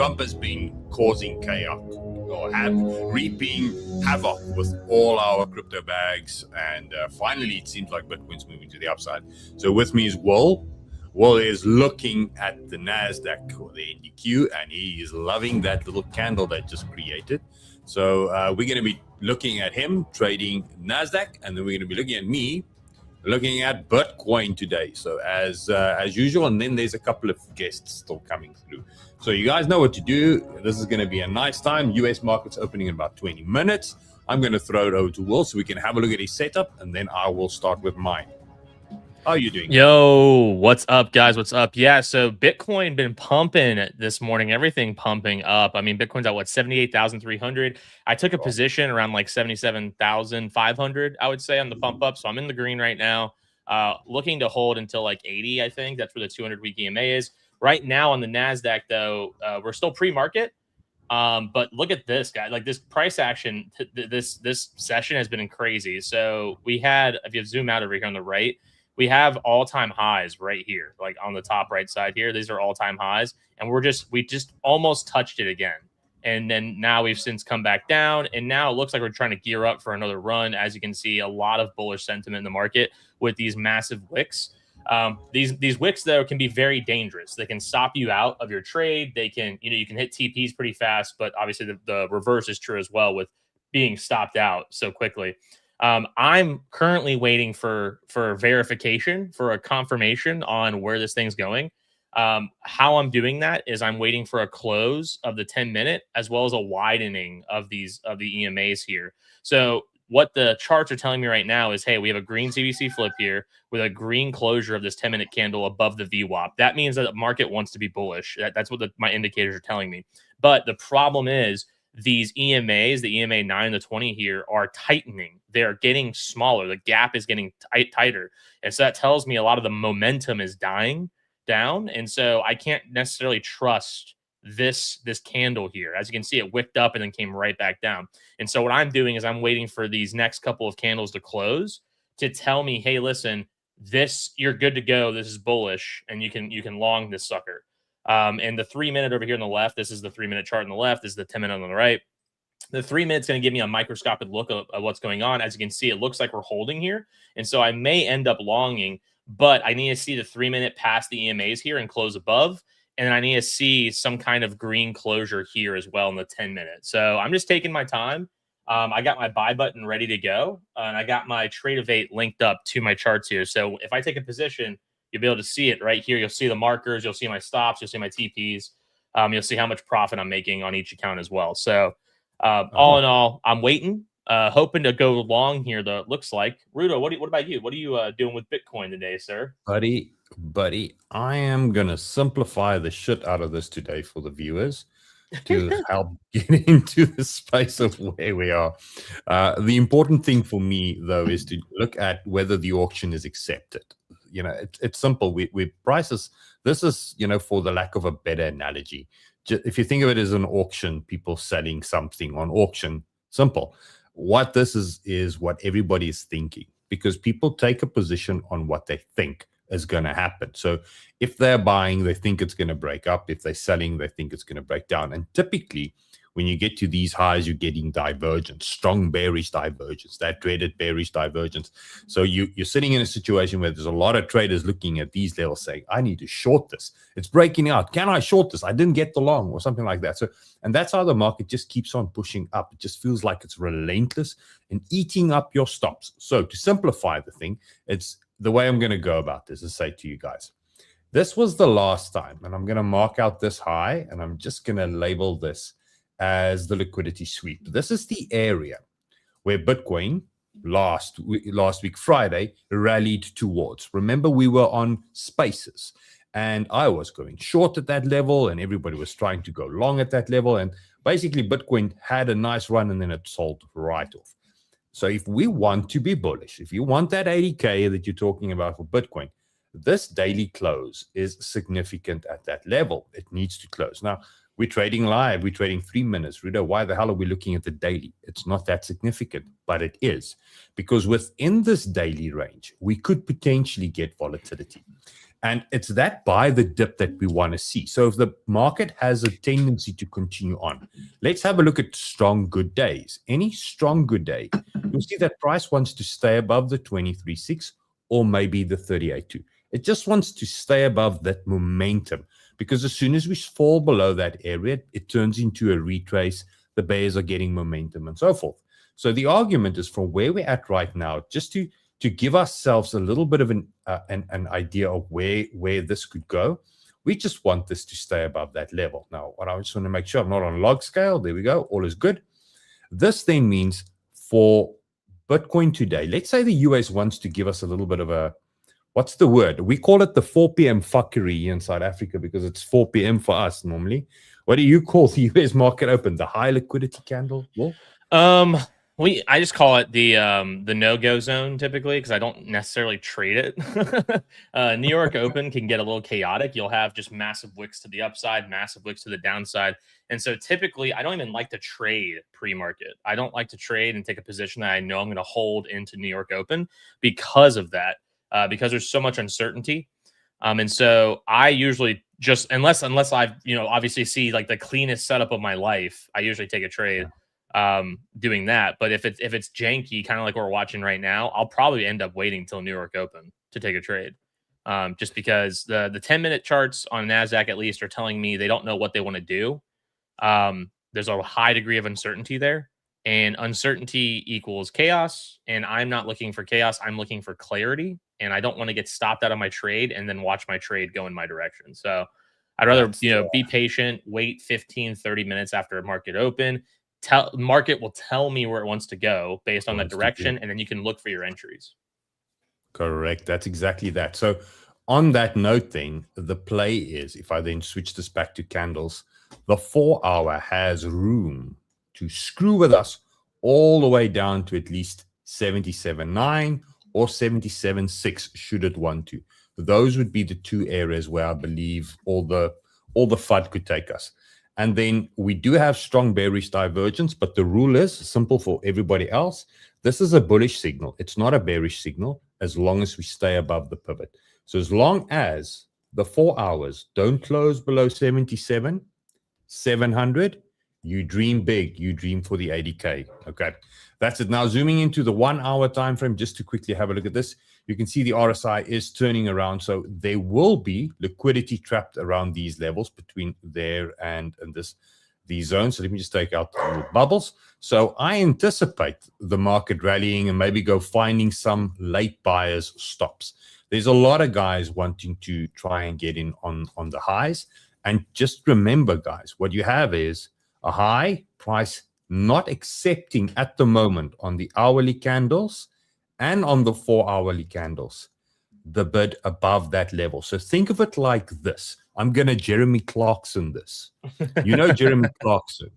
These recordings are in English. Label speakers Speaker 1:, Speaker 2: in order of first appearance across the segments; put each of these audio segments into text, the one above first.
Speaker 1: Trump has been causing chaos or reaping havoc with all our crypto bags. And finally, it seems like Bitcoin's moving to the upside. So with me is Will. Will is looking at the NASDAQ or the NDQ, and he is loving that little candle that just created. So we're going to be looking at him trading NASDAQ, and then we're going to be looking at me looking at Bitcoin today. So as usual, and then there's a couple of guests still coming through. So you guys know what to do. This is going to be a nice time. US markets opening in about 20 minutes. I'm going to throw it over to Will so we can have a look at his setup, and then I will start with mine. How are you doing?
Speaker 2: Yo, what's up, guys? What's up? Yeah, so Bitcoin been pumping this morning. Everything pumping up. I mean, Bitcoin's at what, 78,300. I took a position around like 77,500, I would say, on the pump up. So I'm in the green right now, looking to hold until like 80. I think that's where the 200-week EMA is. Right now on the NASDAQ, though, we're still pre-market. But look at this, guy. Like this price action, this session has been crazy. So we had, if you zoom out over here on the right, we have all-time highs right here, like on the top right side here. These are all-time highs, and we just almost touched it again. And then now we've since come back down, and now it looks like we're trying to gear up for another run. As you can see, a lot of bullish sentiment in the market with these massive wicks. These wicks, though, can be very dangerous. They can stop you out of your trade. They can, you can hit TPs pretty fast, but obviously the reverse is true as well with being stopped out so quickly. I'm currently waiting for verification, for a confirmation on where this thing's going. How I'm doing that is I'm waiting for a close of the 10-minute as well as a widening of the EMAs here. So what the charts are telling me right now is, hey, we have a green CBC flip here with a green closure of this 10-minute candle above the VWAP. That means that the market wants to be bullish. That's what my indicators are telling me. But the problem is these EMAs, the EMA 9 to 20 here, are tightening. They're getting smaller. The gap is getting tighter. And so that tells me a lot of the momentum is dying down. And so I can't necessarily trust this candle here. As you can see, it wicked up and then came right back down. And so what I'm doing is I'm waiting for these next couple of candles to close to tell me, hey, listen, you're good to go. This is bullish, and you can long this sucker. And the 3-minute over here on the left, this is the 3-minute chart on the left, this is the 10-minute on the right. The 3-minute's going to give me a microscopic look of what's going on. As you can see, it looks like we're holding here. And so I may end up longing, but I need to see the 3-minute past the EMAs here and close above. And I need to see some kind of green closure here as well in the 10-minute. So I'm just taking my time. I got my buy button ready to go. And I got my Trade of 8 linked up to my charts here. So if I take a position, you'll be able to see it right here. You'll see the markers. You'll see my stops. You'll see my TPs. You'll see how much profit I'm making on each account as well. So all in all, I'm waiting, hoping to go long here, though, it looks like. Rudo, what about you? What are you doing with Bitcoin today, sir?
Speaker 1: Buddy, I am going to simplify the shit out of this today for the viewers to help get into the space of where we are. The important thing for me, though, is to look at whether the auction is accepted. It's simple. We prices. This is, for the lack of a better analogy, if you think of it as an auction, people selling something on auction, simple. What this is what everybody is thinking, because people take a position on what they think is going to happen. So if they're buying, they think it's going to break up. If they're selling, they think it's going to break down. And typically, when you get to these highs, you're getting divergence, strong bearish divergence, that dreaded bearish divergence. So you're sitting in a situation where there's a lot of traders looking at these levels saying, I need to short this. It's breaking out. Can I short this? I didn't get the long, or something like that. And that's how the market just keeps on pushing up. It just feels like it's relentless and eating up your stops. So to simplify the thing, it's the way I'm going to go about this is say to you guys, this was the last time, and I'm going to mark out this high, and I'm just going to label this as the liquidity sweep. This is the area where Bitcoin last week Friday rallied towards. Remember, we were on spaces, and I was going short at that level, and everybody was trying to go long at that level, and basically Bitcoin had a nice run, and then it sold right off. So if we want to be bullish, if you want that 80K that you're talking about for Bitcoin, this daily close is significant at that level. It needs to close. Now, we're trading live. We're trading 3 minutes. Rudo, why the hell are we looking at the daily? It's not that significant, but it is. Because within this daily range, we could potentially get volatility. And it's that buy the dip that we want to see. So if the market has a tendency to continue on, let's have a look at strong good days. Any strong good day, you'll see that price wants to stay above the 23.6 or maybe the 38.2. It just wants to stay above that momentum, because as soon as we fall below that area, it turns into a retrace. The bears are getting momentum and so forth. So the argument is from where we're at right now, just to give ourselves a little bit of an idea of where this could go. We just want this to stay above that level. Now, what I just want to make sure I'm not on log scale. There we go. All is good. This then means for Bitcoin today, let's say the US wants to give us a little bit of a, what's the word? We call it the 4 p.m. fuckery here in South Africa because it's 4 p.m. for us normally. What do you call the US market open? The high liquidity candle? Well,
Speaker 2: I just call it the no-go zone typically, because I don't necessarily trade it. New York Open can get a little chaotic. You'll have just massive wicks to the upside, massive wicks to the downside. And so typically I don't even like to trade pre-market. I don't like to trade and take a position that I know I'm going to hold into New York Open because of that, because there's so much uncertainty. And so I usually just, unless I've, obviously see like the cleanest setup of my life, I usually take a trade. Doing that. But if it's janky, kind of like what we're watching right now, I'll probably end up waiting till New York Open to take a trade. Just because the 10-minute charts on NASDAQ at least are telling me they don't know what they want to do. There's a high degree of uncertainty there, and uncertainty equals chaos. And I'm not looking for chaos. I'm looking for clarity, and I don't want to get stopped out of my trade and then watch my trade go in my direction. So I'd rather, be patient, wait 15, 30 minutes after a market open. Market will tell me where it wants to go based on that direction, and then you can look for your entries.
Speaker 1: Correct. That's exactly that. So on that note, then the play is, if I then switch this back to candles, the 4 hour has room to screw with us all the way down to at least 77.9 or 77.6 should it want to. Those would be the two areas where I believe all the FUD could take us. And then we do have strong bearish divergence, but the rule is simple for everybody else. This is a bullish signal. It's not a bearish signal as long as we stay above the pivot. So as long as the 4 hours don't close below 77,700, you dream big. You dream for the 80K. Okay, that's it. Now zooming into the 1 hour time frame, just to quickly have a look at this. You can see the RSI is turning around. So there will be liquidity trapped around these levels between there and these zones. So let me just take out the little bubbles. So I anticipate the market rallying and maybe go finding some late buyers stops. There's a lot of guys wanting to try and get in on the highs. And just remember, guys, what you have is a high price not accepting at the moment on the hourly candles and on the 4 hourly candles, the bid above that level. So think of it like this. I'm going to Jeremy Clarkson this. Jeremy Clarkson.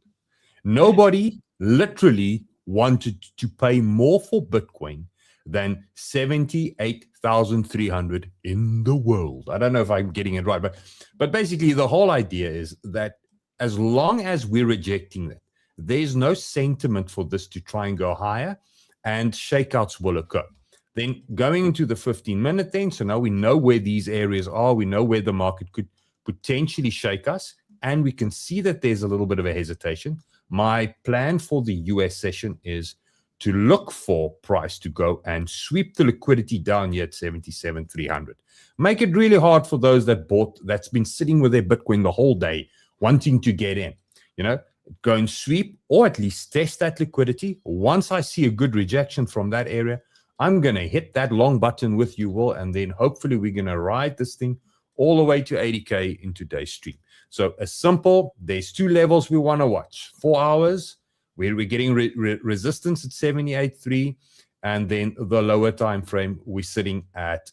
Speaker 1: Nobody literally wanted to pay more for Bitcoin than 78,300 in the world. I don't know if I'm getting it right, but basically the whole idea is that as long as we're rejecting it, there's no sentiment for this to try and go higher, and shakeouts will occur. Then going into the 15-minute then, so now we know where these areas are. We know where the market could potentially shake us, and we can see that there's a little bit of a hesitation. My plan for the US session is to look for price to go and sweep the liquidity down here at 77,300. Make it really hard for those that's been sitting with their Bitcoin the whole day, wanting to get in. Go and sweep or at least test that liquidity. Once I see a good rejection from that area, I'm going to hit that long button with you, Will, and then hopefully we're going to ride this thing all the way to 80K in today's stream. So as simple, there's two levels we want to watch. 4 hours, where we're getting resistance at 78.3, and then the lower time frame, we're sitting at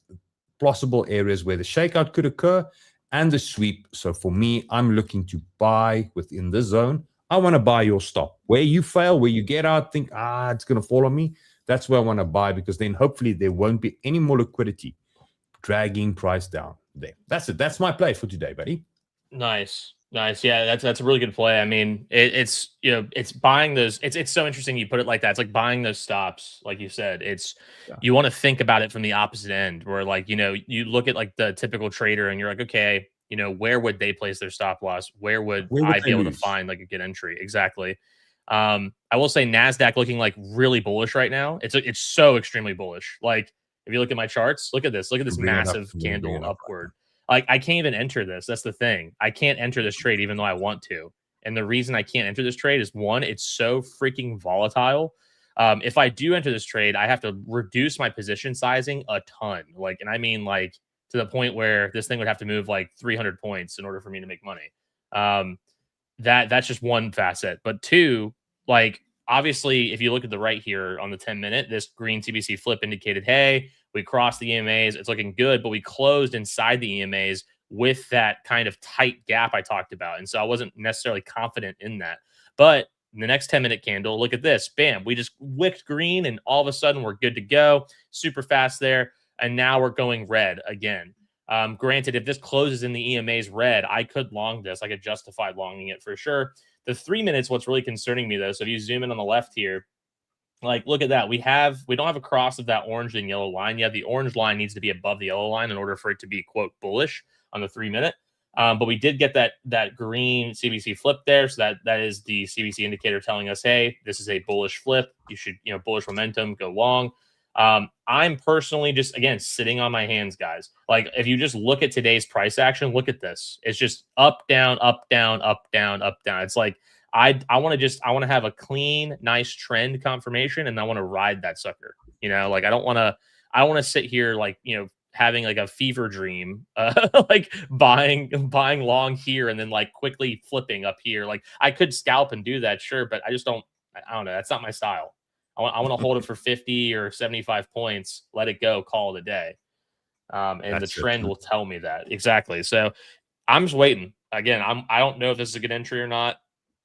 Speaker 1: possible areas where the shakeout could occur and the sweep. So for me, I'm looking to buy within this zone. I want to buy your stop. Where you fail, where you get out, think, it's going to fall on me. That's where I want to buy, because then hopefully there won't be any more liquidity dragging price down there. That's it. That's my play for today, buddy.
Speaker 2: Nice. Nice. Yeah, that's a really good play. I mean, it's it's buying those. It's so interesting you put it like that. It's like buying those stops, like you said. It's
Speaker 3: Yeah.
Speaker 2: you want to think about it from the opposite end, where like you look at like the typical trader, and you're like, okay, where would they place their stop loss? Where would
Speaker 1: Where would
Speaker 2: I be
Speaker 1: they
Speaker 2: able to
Speaker 1: lose?
Speaker 2: find like a good entry? Exactly. I will say Nasdaq looking like really bullish right now. It's so extremely bullish. Like if you look at my charts, look at this. Look at this
Speaker 1: Bring it up.
Speaker 2: massive
Speaker 1: I'm gonna bring
Speaker 2: candle
Speaker 1: it up right
Speaker 2: upward. Like I can't even enter this. That's the thing. I can't enter this trade even though I want to. And the reason I can't enter this trade is one, it's so freaking volatile. If I do enter this trade, I have to reduce my position sizing a ton. Like, and I mean like to the point where this thing would have to move like 300 points in order for me to make money. Um, that's just one facet. But two, like obviously, if you look at the right here on the 10-minute, this green TBC flip indicated, hey, we crossed the EMAs. It's looking good, but we closed inside the EMAs with that kind of tight gap I talked about. And so I wasn't necessarily confident in that. But the next 10-minute candle, look at this. Bam, we just wicked green, and all of a sudden we're good to go. Super fast there. And now we're going red again. Granted, if this closes in the EMA's red, I could long this. I could justify longing it for sure. The 3 minutes, what's really concerning me though. So if you zoom in on the left here, like look at that. We don't have a cross of that orange and yellow line yet. The orange line needs to be above the yellow line in order for it to be quote bullish on the 3 minute. But we did get that green CBC flip there. So that is the CBC indicator telling us, hey, this is a bullish flip. You should, bullish momentum, go long. I'm personally just, again, sitting on my hands, guys. Like if you just look at today's price action, look at this. It's just up, down, up, down, up, down, up, down. It's like, I want to have a clean, nice trend confirmation, and I want to ride that sucker. Like I don't want to sit here like, having like a fever dream, like buying long here and then like quickly flipping up here. Like I could scalp and do that, sure, but I don't know. That's not my style. I want to hold it for 50 or 75 points, let it go, call it a day. And
Speaker 1: That's
Speaker 2: the trend will tell me that. Exactly. So I'm just waiting. Again, I don't know if this is a good entry or not.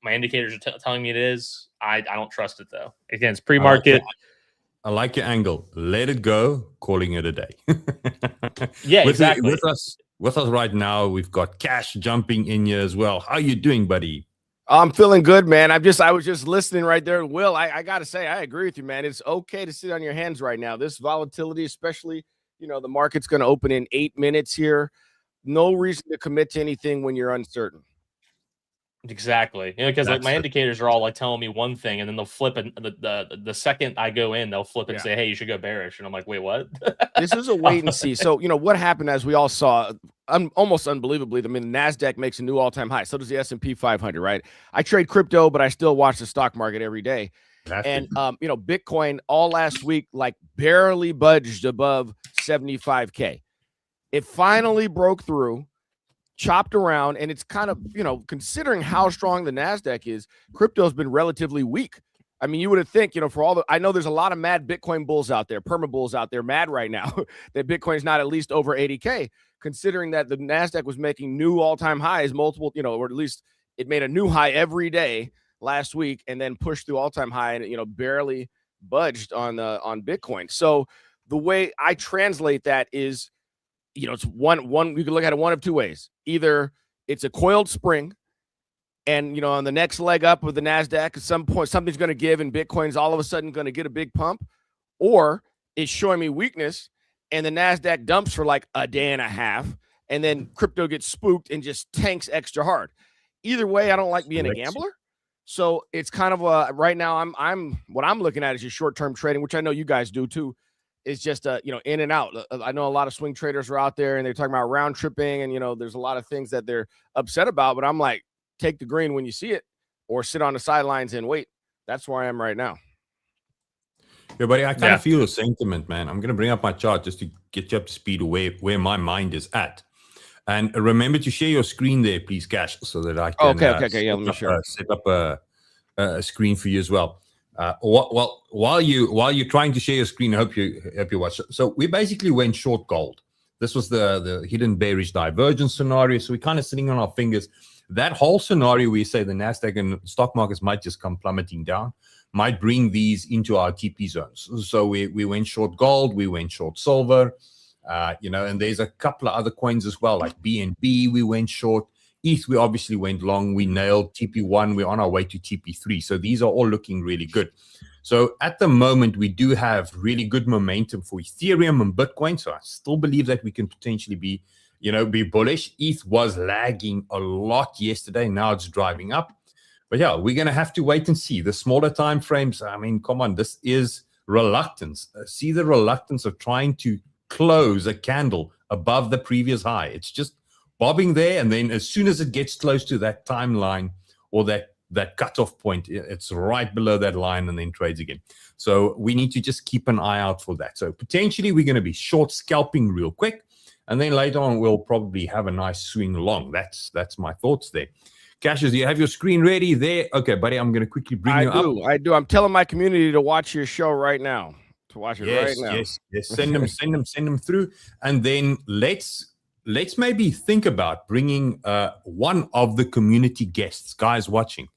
Speaker 2: My indicators are telling me it is. I don't trust it though. Again, it's pre-market.
Speaker 1: I like your angle. Let it go, calling it a day.
Speaker 2: Yeah, exactly.
Speaker 1: With us right now, we've got Cash jumping in here as well. How you doing, buddy?
Speaker 3: I'm feeling good, man. I was just listening right there. Will, I got to say, I agree with you, man. It's okay to sit on your hands right now. This volatility, especially, the market's going to open in 8 minutes here. No reason to commit to anything when you're uncertain.
Speaker 2: Exactly. Because like my indicators are all like telling me one thing, and then they'll flip it. The second I go in, they'll flip and say, hey, you should go bearish. And I'm like, wait, what?
Speaker 3: This is a wait and see. So, what happened, as we all saw, almost unbelievably, NASDAQ makes a new all-time high. So does the S&P 500, right? I trade crypto, but I still watch the stock market every day. And, Bitcoin all last week, like barely budged above 75K. It finally broke through, chopped around, and it's kind of, considering how strong the NASDAQ is, crypto's been relatively weak. I mean, you would have think, I know there's a lot of mad Bitcoin bulls out there, perma bulls out there, mad right now that Bitcoin's not at least over 80K, considering that the NASDAQ was making new all-time highs, multiple, or at least it made a new high every day last week and then pushed through all-time high and, barely budged on Bitcoin. So the way I translate that is, it's one, you can look at it one of two ways. Either it's a coiled spring, and, on the next leg up of the NASDAQ, at some point, something's going to give and Bitcoin's all of a sudden going to get a big pump, or it's showing me weakness and the NASDAQ dumps for like a day and a half, and then crypto gets spooked and just tanks extra hard. Either way, I don't like being a gambler. So it's kind of right now what I'm looking at is just short-term trading, which I know you guys do too. It's just in and out. I know a lot of swing traders are out there and they're talking about round tripping, and there's a lot of things that they're upset about, but I'm like, take the green when you see it, or sit on the sidelines and wait. That's where I am right now.
Speaker 1: Yeah, buddy, I kind of feel the sentiment, man. I'm going to bring up my chart just to get you up to speed where my mind is at. And remember to share your screen there, please, Cash, so that I can
Speaker 3: okay. Yeah, let me share.
Speaker 1: Set up a screen for you as well. While you're trying to share your screen, I hope you watch. So we basically went short gold. This was the hidden bearish divergence scenario. So we're kind of sitting on our fingers. That whole scenario, we say the NASDAQ and stock markets might just come plummeting down, might bring these into our TP zones. So we went short gold, we went short silver, and there's a couple of other coins as well, like BNB we went short, ETH, we obviously went long. We nailed TP1. We're on our way to TP3. So these are all looking really good. So at the moment, we do have really good momentum for Ethereum and Bitcoin. So I still believe that we can potentially be, be bullish. ETH was lagging a lot yesterday. Now it's driving up. But yeah, we're going to have to wait and see. The smaller time frames, I mean, come on, this is reluctance. See the reluctance of trying to close a candle above the previous high. It's just bobbing there. And then as soon as it gets close to that timeline or that cutoff point, it's right below that line and then trades again. So we need to just keep an eye out for that. So potentially we're going to be short scalping real quick. And then later on, we'll probably have a nice swing long. That's my thoughts there. Cassius, do you have your screen ready there? Okay, buddy, I'm going to quickly bring you up.
Speaker 3: I do. I'm telling my community to watch your show right now. To watch it right now.
Speaker 1: Yes. Send them through. And then let's maybe think about bringing one of the community guests, guys watching,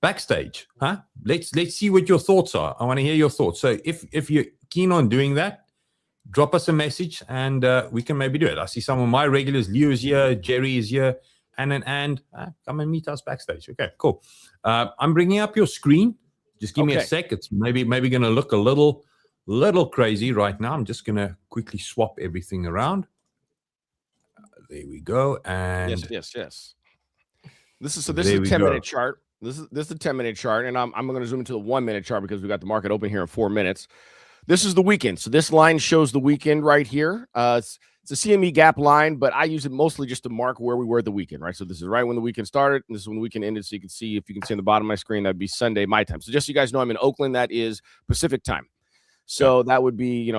Speaker 1: backstage. Huh? Let's see what your thoughts are. I want to hear your thoughts. So if you're keen on doing that, drop us a message and we can maybe do it. I see some of my regulars. Leo is here. Jerry is here. And come and meet us backstage. Okay, cool. I'm bringing up your screen. Just give me a sec. It's maybe going to look a little crazy right now. I'm just going to quickly swap everything around. There we go. And
Speaker 3: yes. This is a 10-minute chart. This is a 10-minute chart, and I'm going to zoom into the 1-minute chart because we got the market open here in 4 minutes. This is the weekend. So this line shows the weekend right here. It's a CME gap line, but I use it mostly just to mark where we were at the weekend, right? So this is right when the weekend started, and this is when the weekend ended. So you can see, if you can see on the bottom of my screen, that'd be Sunday, my time. So just so you guys know, I'm in Oakland. That is Pacific time. So that would be,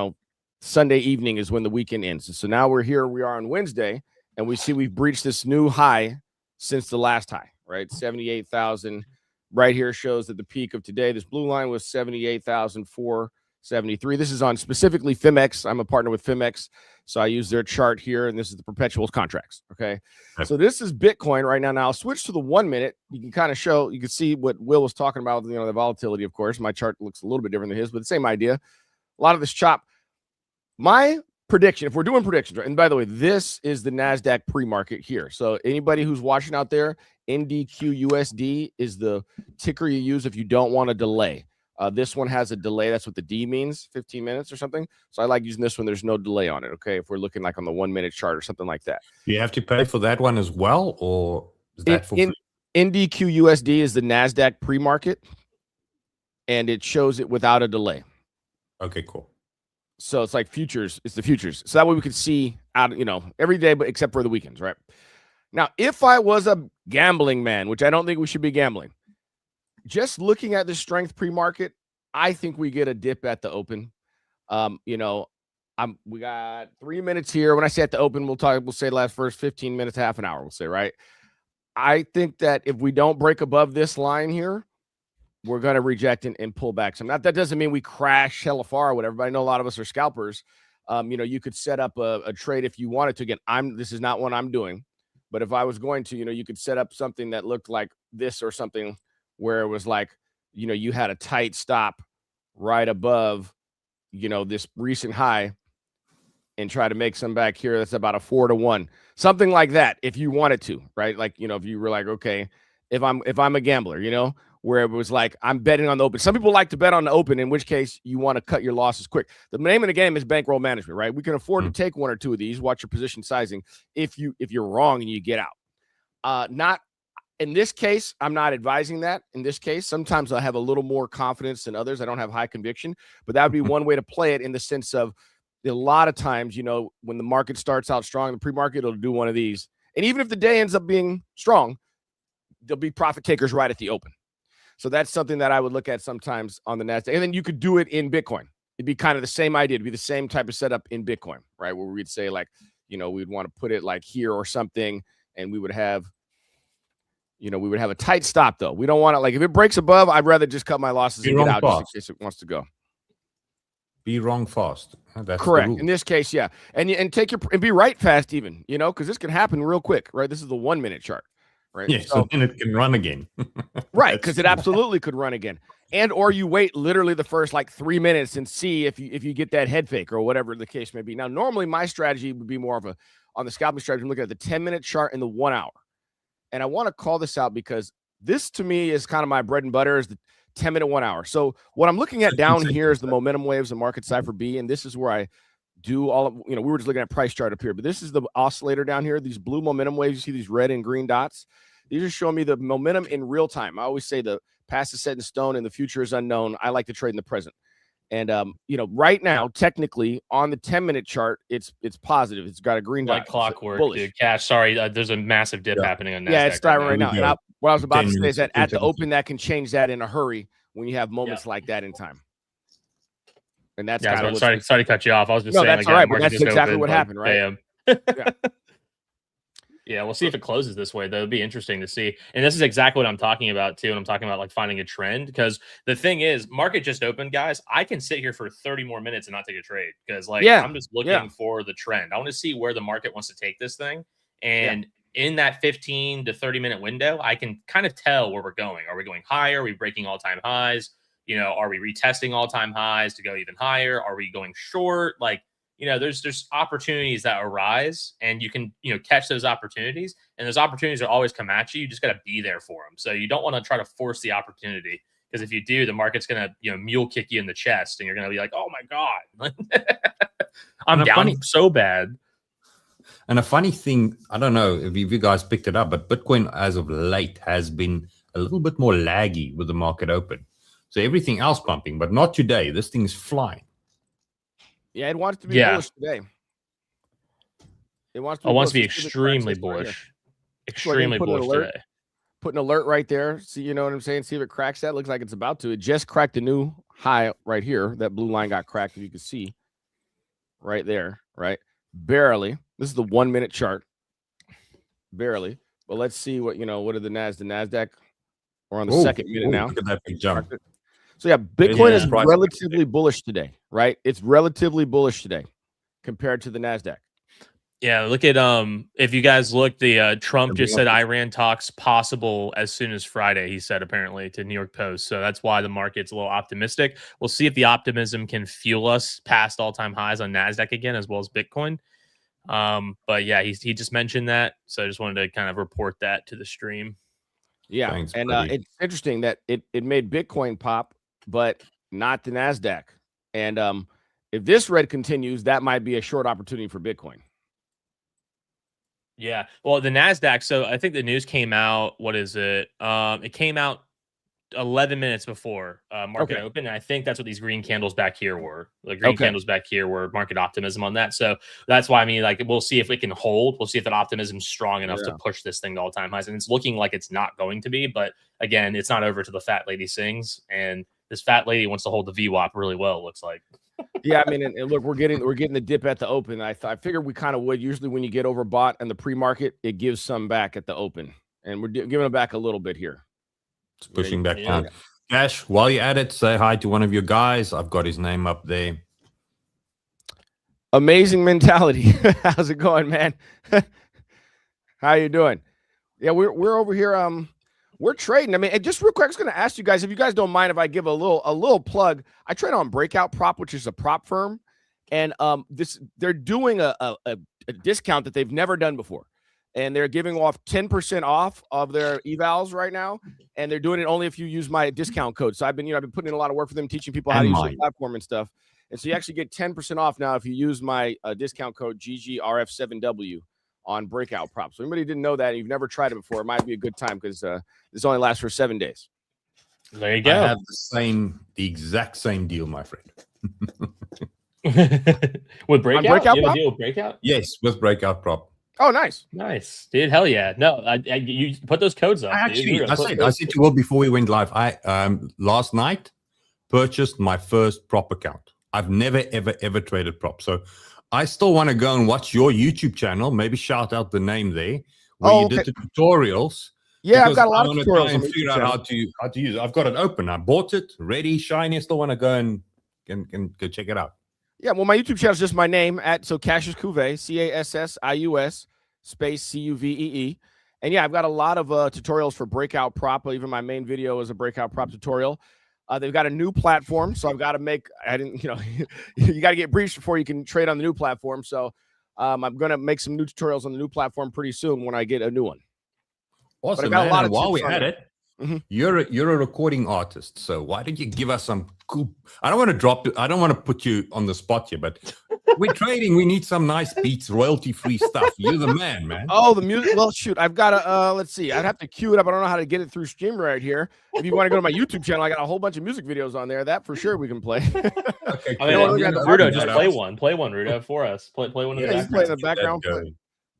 Speaker 3: Sunday evening is when the weekend ends. So now we are on Wednesday, and we see we've breached this new high since the last high, right? 78,000 right here shows that the peak of today, this blue line was 78,473. This is on specifically FIMEX. I'm a partner with FIMEX, so I use their chart here, and this is the perpetuals contracts, okay? So this is Bitcoin right now. Now I'll switch to the 1 minute. You can kind of show, you can see what Will was talking about, the volatility, of course. My chart looks a little bit different than his, but the same idea. A lot of this chop. My prediction, if we're doing predictions, right? And by the way, this is the NASDAQ pre-market here. So anybody who's watching out there, NDQUSD is the ticker you use if you don't want to delay. This one has a delay. That's what the D means, 15 minutes or something. So I like using this one. There's no delay on it, okay? If we're looking like on the 1 minute chart or something like that.
Speaker 1: Do you have to pay for that one as well, or is that for free?
Speaker 3: NDQUSD is the NASDAQ pre-market, and it shows it without a delay.
Speaker 1: Okay, cool.
Speaker 3: So it's like futures. It's the futures. So that way we could see out, every day, but except for the weekends, right? Now, if I was a gambling man, which I don't think we should be gambling, just looking at the strength pre-market, I think we get a dip at the open. We got 3 minutes here. When I say at the open, we'll say last first 15 minutes, half an hour, we'll say, right? I think that if we don't break above this line here, we're going to reject and pull back some. Now, that doesn't mean we crash hella far or whatever, but I know a lot of us are scalpers. You could set up a trade if you wanted to. Again, this is not what I'm doing, but if I was going to, you could set up something that looked like this or something where it was like, you had a tight stop right above, this recent high and try to make some back here. That's about a 4-to-1, something like that. If you wanted to, right? Like, if you were like, okay, if I'm a gambler, where it was like, I'm betting on the open. Some people like to bet on the open, in which case you want to cut your losses quick. The name of the game is bankroll management, right? We can afford to take 1 or 2 of these, watch your position sizing if you're wrong and you get out. Not in this case, I'm not advising that. In this case, sometimes I have a little more confidence than others. I don't have high conviction, but that would be one way to play it, in the sense of a lot of times, when the market starts out strong, the pre-market, it'll do one of these. And even if the day ends up being strong, there'll be profit takers right at the open. So that's something that I would look at sometimes on the NASDAQ. And then you could do it in Bitcoin. It'd be kind of the same idea. It'd be the same type of setup in Bitcoin, right? Where we'd say like, we'd want to put it like here or something, and we would have, a tight stop though. We don't want to, like, if it breaks above, I'd rather just cut my losses and get out just in case it wants to go.
Speaker 1: Be wrong fast. That's
Speaker 3: correct. In this case, yeah. And be right fast even, because this can happen real quick, right? This is the 1 minute chart. Right.
Speaker 1: Yeah, so then it can run again.
Speaker 3: Right, because it absolutely could run again. And or you wait literally the first like 3 minutes and see if you get that head fake or whatever the case may be. Now, normally my strategy would be more of on the scalping strategy, I'm looking at the 10-minute chart and the 1 hour. And I want to call this out because this to me is kind of my bread and butter is the 10-minute 1 hour. So what I'm looking at down here is the momentum waves and market cipher B. And this is where I do all of, we were just looking at price chart up here, but this is the oscillator down here. These blue momentum waves, you see these red and green dots. These are showing me the momentum in real time. I always say the past is set in stone and the future is unknown. I like to trade in the present. And right now, technically on the 10-minute chart, it's positive. It's got a green dot.
Speaker 2: Like clockwork, dude. Cash. Sorry, there's a massive dip happening on NASDAQ.
Speaker 3: Yeah, it's starting right now. And what I was about to say is that at the
Speaker 1: 10
Speaker 3: open, that can change that in a hurry when you have moments like that in time. And that's kind of
Speaker 2: sorry to cut you off. I was just saying.
Speaker 3: That's all right, but that's exactly what happened, right?
Speaker 2: Yeah, we'll see if it closes this way. That'll be interesting to see. And this is exactly what I'm talking about too. And I'm talking about like finding a trend, because the thing is, market just opened, guys. I can sit here for 30 more minutes and not take a trade because I'm just looking for the trend. I want to see where the market wants to take this thing. And in that 15 to 30 minute window, I can kind of tell where we're going. Are we going higher? Are we breaking all-time highs? Are we retesting all-time highs to go even higher? Are we going short? Like, there's opportunities that arise, and you can, catch those opportunities, and those opportunities will always come at you. You just got to be there for them. So you don't want to try to force the opportunity, because if you do, the market's going to, mule kick you in the chest, and you're going to be like, oh my God, I'm down so bad.
Speaker 1: And a funny thing, I don't know if you guys picked it up, but Bitcoin as of late has been a little bit more laggy with the market open. So everything else pumping, but not today. This thing is flying.
Speaker 3: Yeah, it wants to be bullish today. It wants to be
Speaker 2: extremely bullish. Extremely bullish today.
Speaker 3: Put an alert right there. See, you know what I'm saying? See if it cracks that. Looks like it's about to. It just cracked a new high right here. That blue line got cracked, if you can see. Right there, right? Barely. This is the 1 minute chart. Barely. But let's see what, what are the NASDAQ? We're on the second minute now.
Speaker 1: Look at that big jump.
Speaker 3: So Bitcoin is relatively bullish today, right? It's relatively bullish today compared to the NASDAQ.
Speaker 2: Yeah, look at if you guys look, the Trump just said Iran talks possible as soon as Friday, he said, apparently, to New York Post. So that's why the market's a little optimistic. We'll see if the optimism can fuel us past all-time highs on NASDAQ again, as well as Bitcoin. But yeah, he just mentioned that. So I just wanted to kind of report that to the stream.
Speaker 3: Yeah. Thanks, and it's interesting that it made Bitcoin pop, but not the NASDAQ. And if this red continues, that might be a short opportunity for Bitcoin.
Speaker 2: Yeah. Well, the NASDAQ, so I think the news came out, what is it? It came out 11 minutes before market open. And I think that's what these green candles back here were. The green candles back here were market optimism on that. So that's why, we'll see if it can hold. We'll see if that optimism is strong enough to push this thing to all-time highs. And it's looking like it's not going to be. But again, it's not over till the fat lady sings. And this fat lady wants to hold the VWAP really well, it looks like.
Speaker 3: Yeah, and look, we're getting the dip at the open. I figured we kind of would. Usually when you get overbought in the pre-market, it gives some back at the open. And we're giving it back a little bit here.
Speaker 1: It's pushing back down. Cash, while you're at it, say hi to one of your guys. I've got his name up there.
Speaker 3: Amazing mentality. How's it going, man? How you doing? Yeah, we're over here. We're trading. And just real quick, I was going to ask you guys, if you guys don't mind if I give a little plug. I trade on Breakout Prop, which is a prop firm, and they're doing a discount that they've never done before, and they're giving off 10% off of their evals right now, and they're doing it only if you use my discount code. So I've been putting in a lot of work for them, teaching people how to use the platform and stuff, and so you actually get 10% off now if you use my discount code GGRF7W. On Breakout Prop. So anybody didn't know that, you've never tried it before, it might be a good time because this only lasts for 7 days.
Speaker 2: There you go.
Speaker 1: I have the exact same deal, my friend.
Speaker 2: With Breakout?
Speaker 3: Breakout
Speaker 2: you have
Speaker 3: Prop?
Speaker 2: a deal with Breakout?
Speaker 1: Yes, with Breakout Prop.
Speaker 3: Oh, nice.
Speaker 2: Nice. Dude, hell yeah. No, you put those codes up.
Speaker 1: I said to Will before we went live, I last night purchased my first prop account. I've never, ever traded prop. So I still want to go and watch your YouTube channel. Maybe shout out the name there where you did the tutorials.
Speaker 3: Yeah, I've got a lot of tutorials.
Speaker 1: And figure out how to use it. I've got it open. I bought it, ready, shiny. I still want to go and go check it out.
Speaker 3: Yeah, well, my YouTube channel is just my name so Cassius Cuvée, CASSIUS space CUVEE. And yeah, I've got a lot of tutorials for Breakout Prop. Even my main video is a Breakout Prop tutorial. They've got a new platform, so I've got to you got to get breached before you can trade on the new platform. So I'm going to make some new tutorials on the new platform pretty soon when I get a new one.
Speaker 1: Awesome,
Speaker 3: got a
Speaker 1: man.
Speaker 3: lot
Speaker 1: And
Speaker 3: of
Speaker 1: while
Speaker 3: tips
Speaker 1: we're
Speaker 3: on
Speaker 1: at
Speaker 3: it.
Speaker 1: it,
Speaker 3: Mhm.
Speaker 1: you're a recording artist, so why don't you give us some cool? I don't want to put you on the spot here, but we're trading. We need some nice beats, royalty-free stuff. You're the man.
Speaker 3: Oh, the music. Well, shoot, I've got to. Let's see. I'd have to cue it up. I don't know how to get it through Stream right here. If you want to go to my YouTube channel, I got a whole bunch of music videos on there. That for sure we can play.
Speaker 1: Okay,
Speaker 2: I mean,
Speaker 1: cool.
Speaker 2: Rudo, just play one. Play one, Rudo, for us. Play one in the
Speaker 3: Yeah, you play in
Speaker 2: background.
Speaker 3: the background.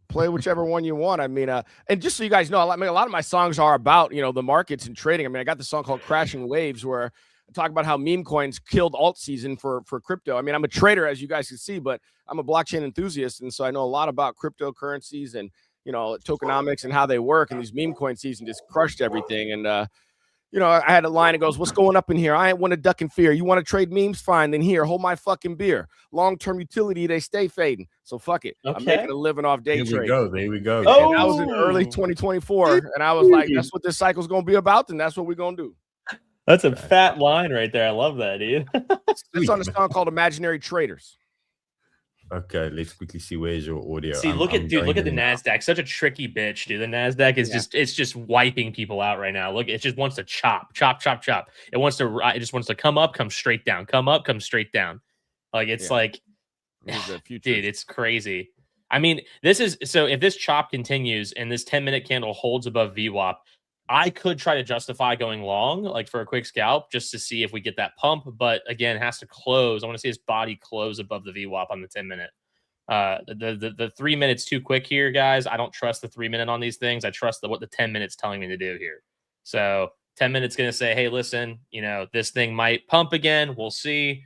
Speaker 3: Play whichever one you want. I mean, and just so you guys know, a lot of my songs are about, the markets and trading. I mean, I got the song called Crashing Waves where I talk about how meme coins killed alt season for crypto. I mean, I'm a trader, as you guys can see, but I'm a blockchain enthusiast. And so I know a lot about cryptocurrencies and, tokenomics and how they work. And these meme coin season just crushed everything. And, I had a line that goes, "What's going up in here? I ain't want to duck in fear. You want to trade memes? Fine. Then here, hold my fucking beer. Long-term utility, they stay fading. So fuck it.
Speaker 2: Okay.
Speaker 3: I'm making a living off day trade."
Speaker 1: There we go.
Speaker 3: And that was in early 2024. And I was like, that's what this cycle's going to be about. And that's what we're going to do.
Speaker 2: That's a fat line right there. I love that, dude.
Speaker 3: It's on a song called Imaginary Traders.
Speaker 1: Okay, let's quickly see where's your audio.
Speaker 2: See, look at the NASDAQ. Such a tricky bitch, dude. The NASDAQ is just wiping people out right now. Look, it just wants to chop. It just wants to come up, come straight down, come up, come straight down. Like it's like, dude, it's crazy. I mean, if this chop continues and this 10-minute candle holds above VWAP, I could try to justify going long, like for a quick scalp, just to see if we get that pump. But again, it has to close. I want to see his body close above the VWAP on the 10-minute. The 3 minutes too quick here, guys. I don't trust the 3 minute on these things. I trust what the 10 minutes telling me to do here. So 10 minutes going to say, hey, listen, this thing might pump again. We'll see.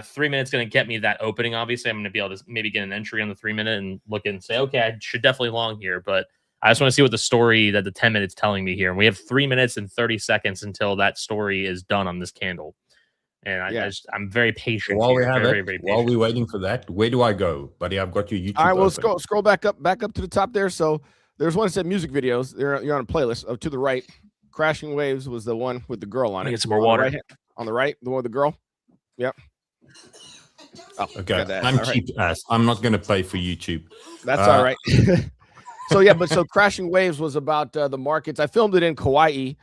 Speaker 2: 3 minutes going to get me that opening. Obviously, I'm going to be able to maybe get an entry on the 3 minute and look and say, okay, I should definitely long here. But I just want to see what the story that the 10 minutes telling me here. And we have 3 minutes and 30 seconds until that story is done on this candle. And I'm very patient.
Speaker 1: While we're waiting for that, where do I go, buddy? I've got your YouTube.
Speaker 3: All right, well, scroll back up to the top there. So there's one that said music videos. You're on a playlist. Oh, to the right, Crashing Waves was the one with the girl on it.
Speaker 2: Get some more water.
Speaker 3: On the right, the one with the girl. Yep.
Speaker 1: Oh, okay. I'm cheap ass. I'm not going to play for YouTube.
Speaker 3: That's all right. So Crashing Waves was about the markets. I filmed it in Kauai,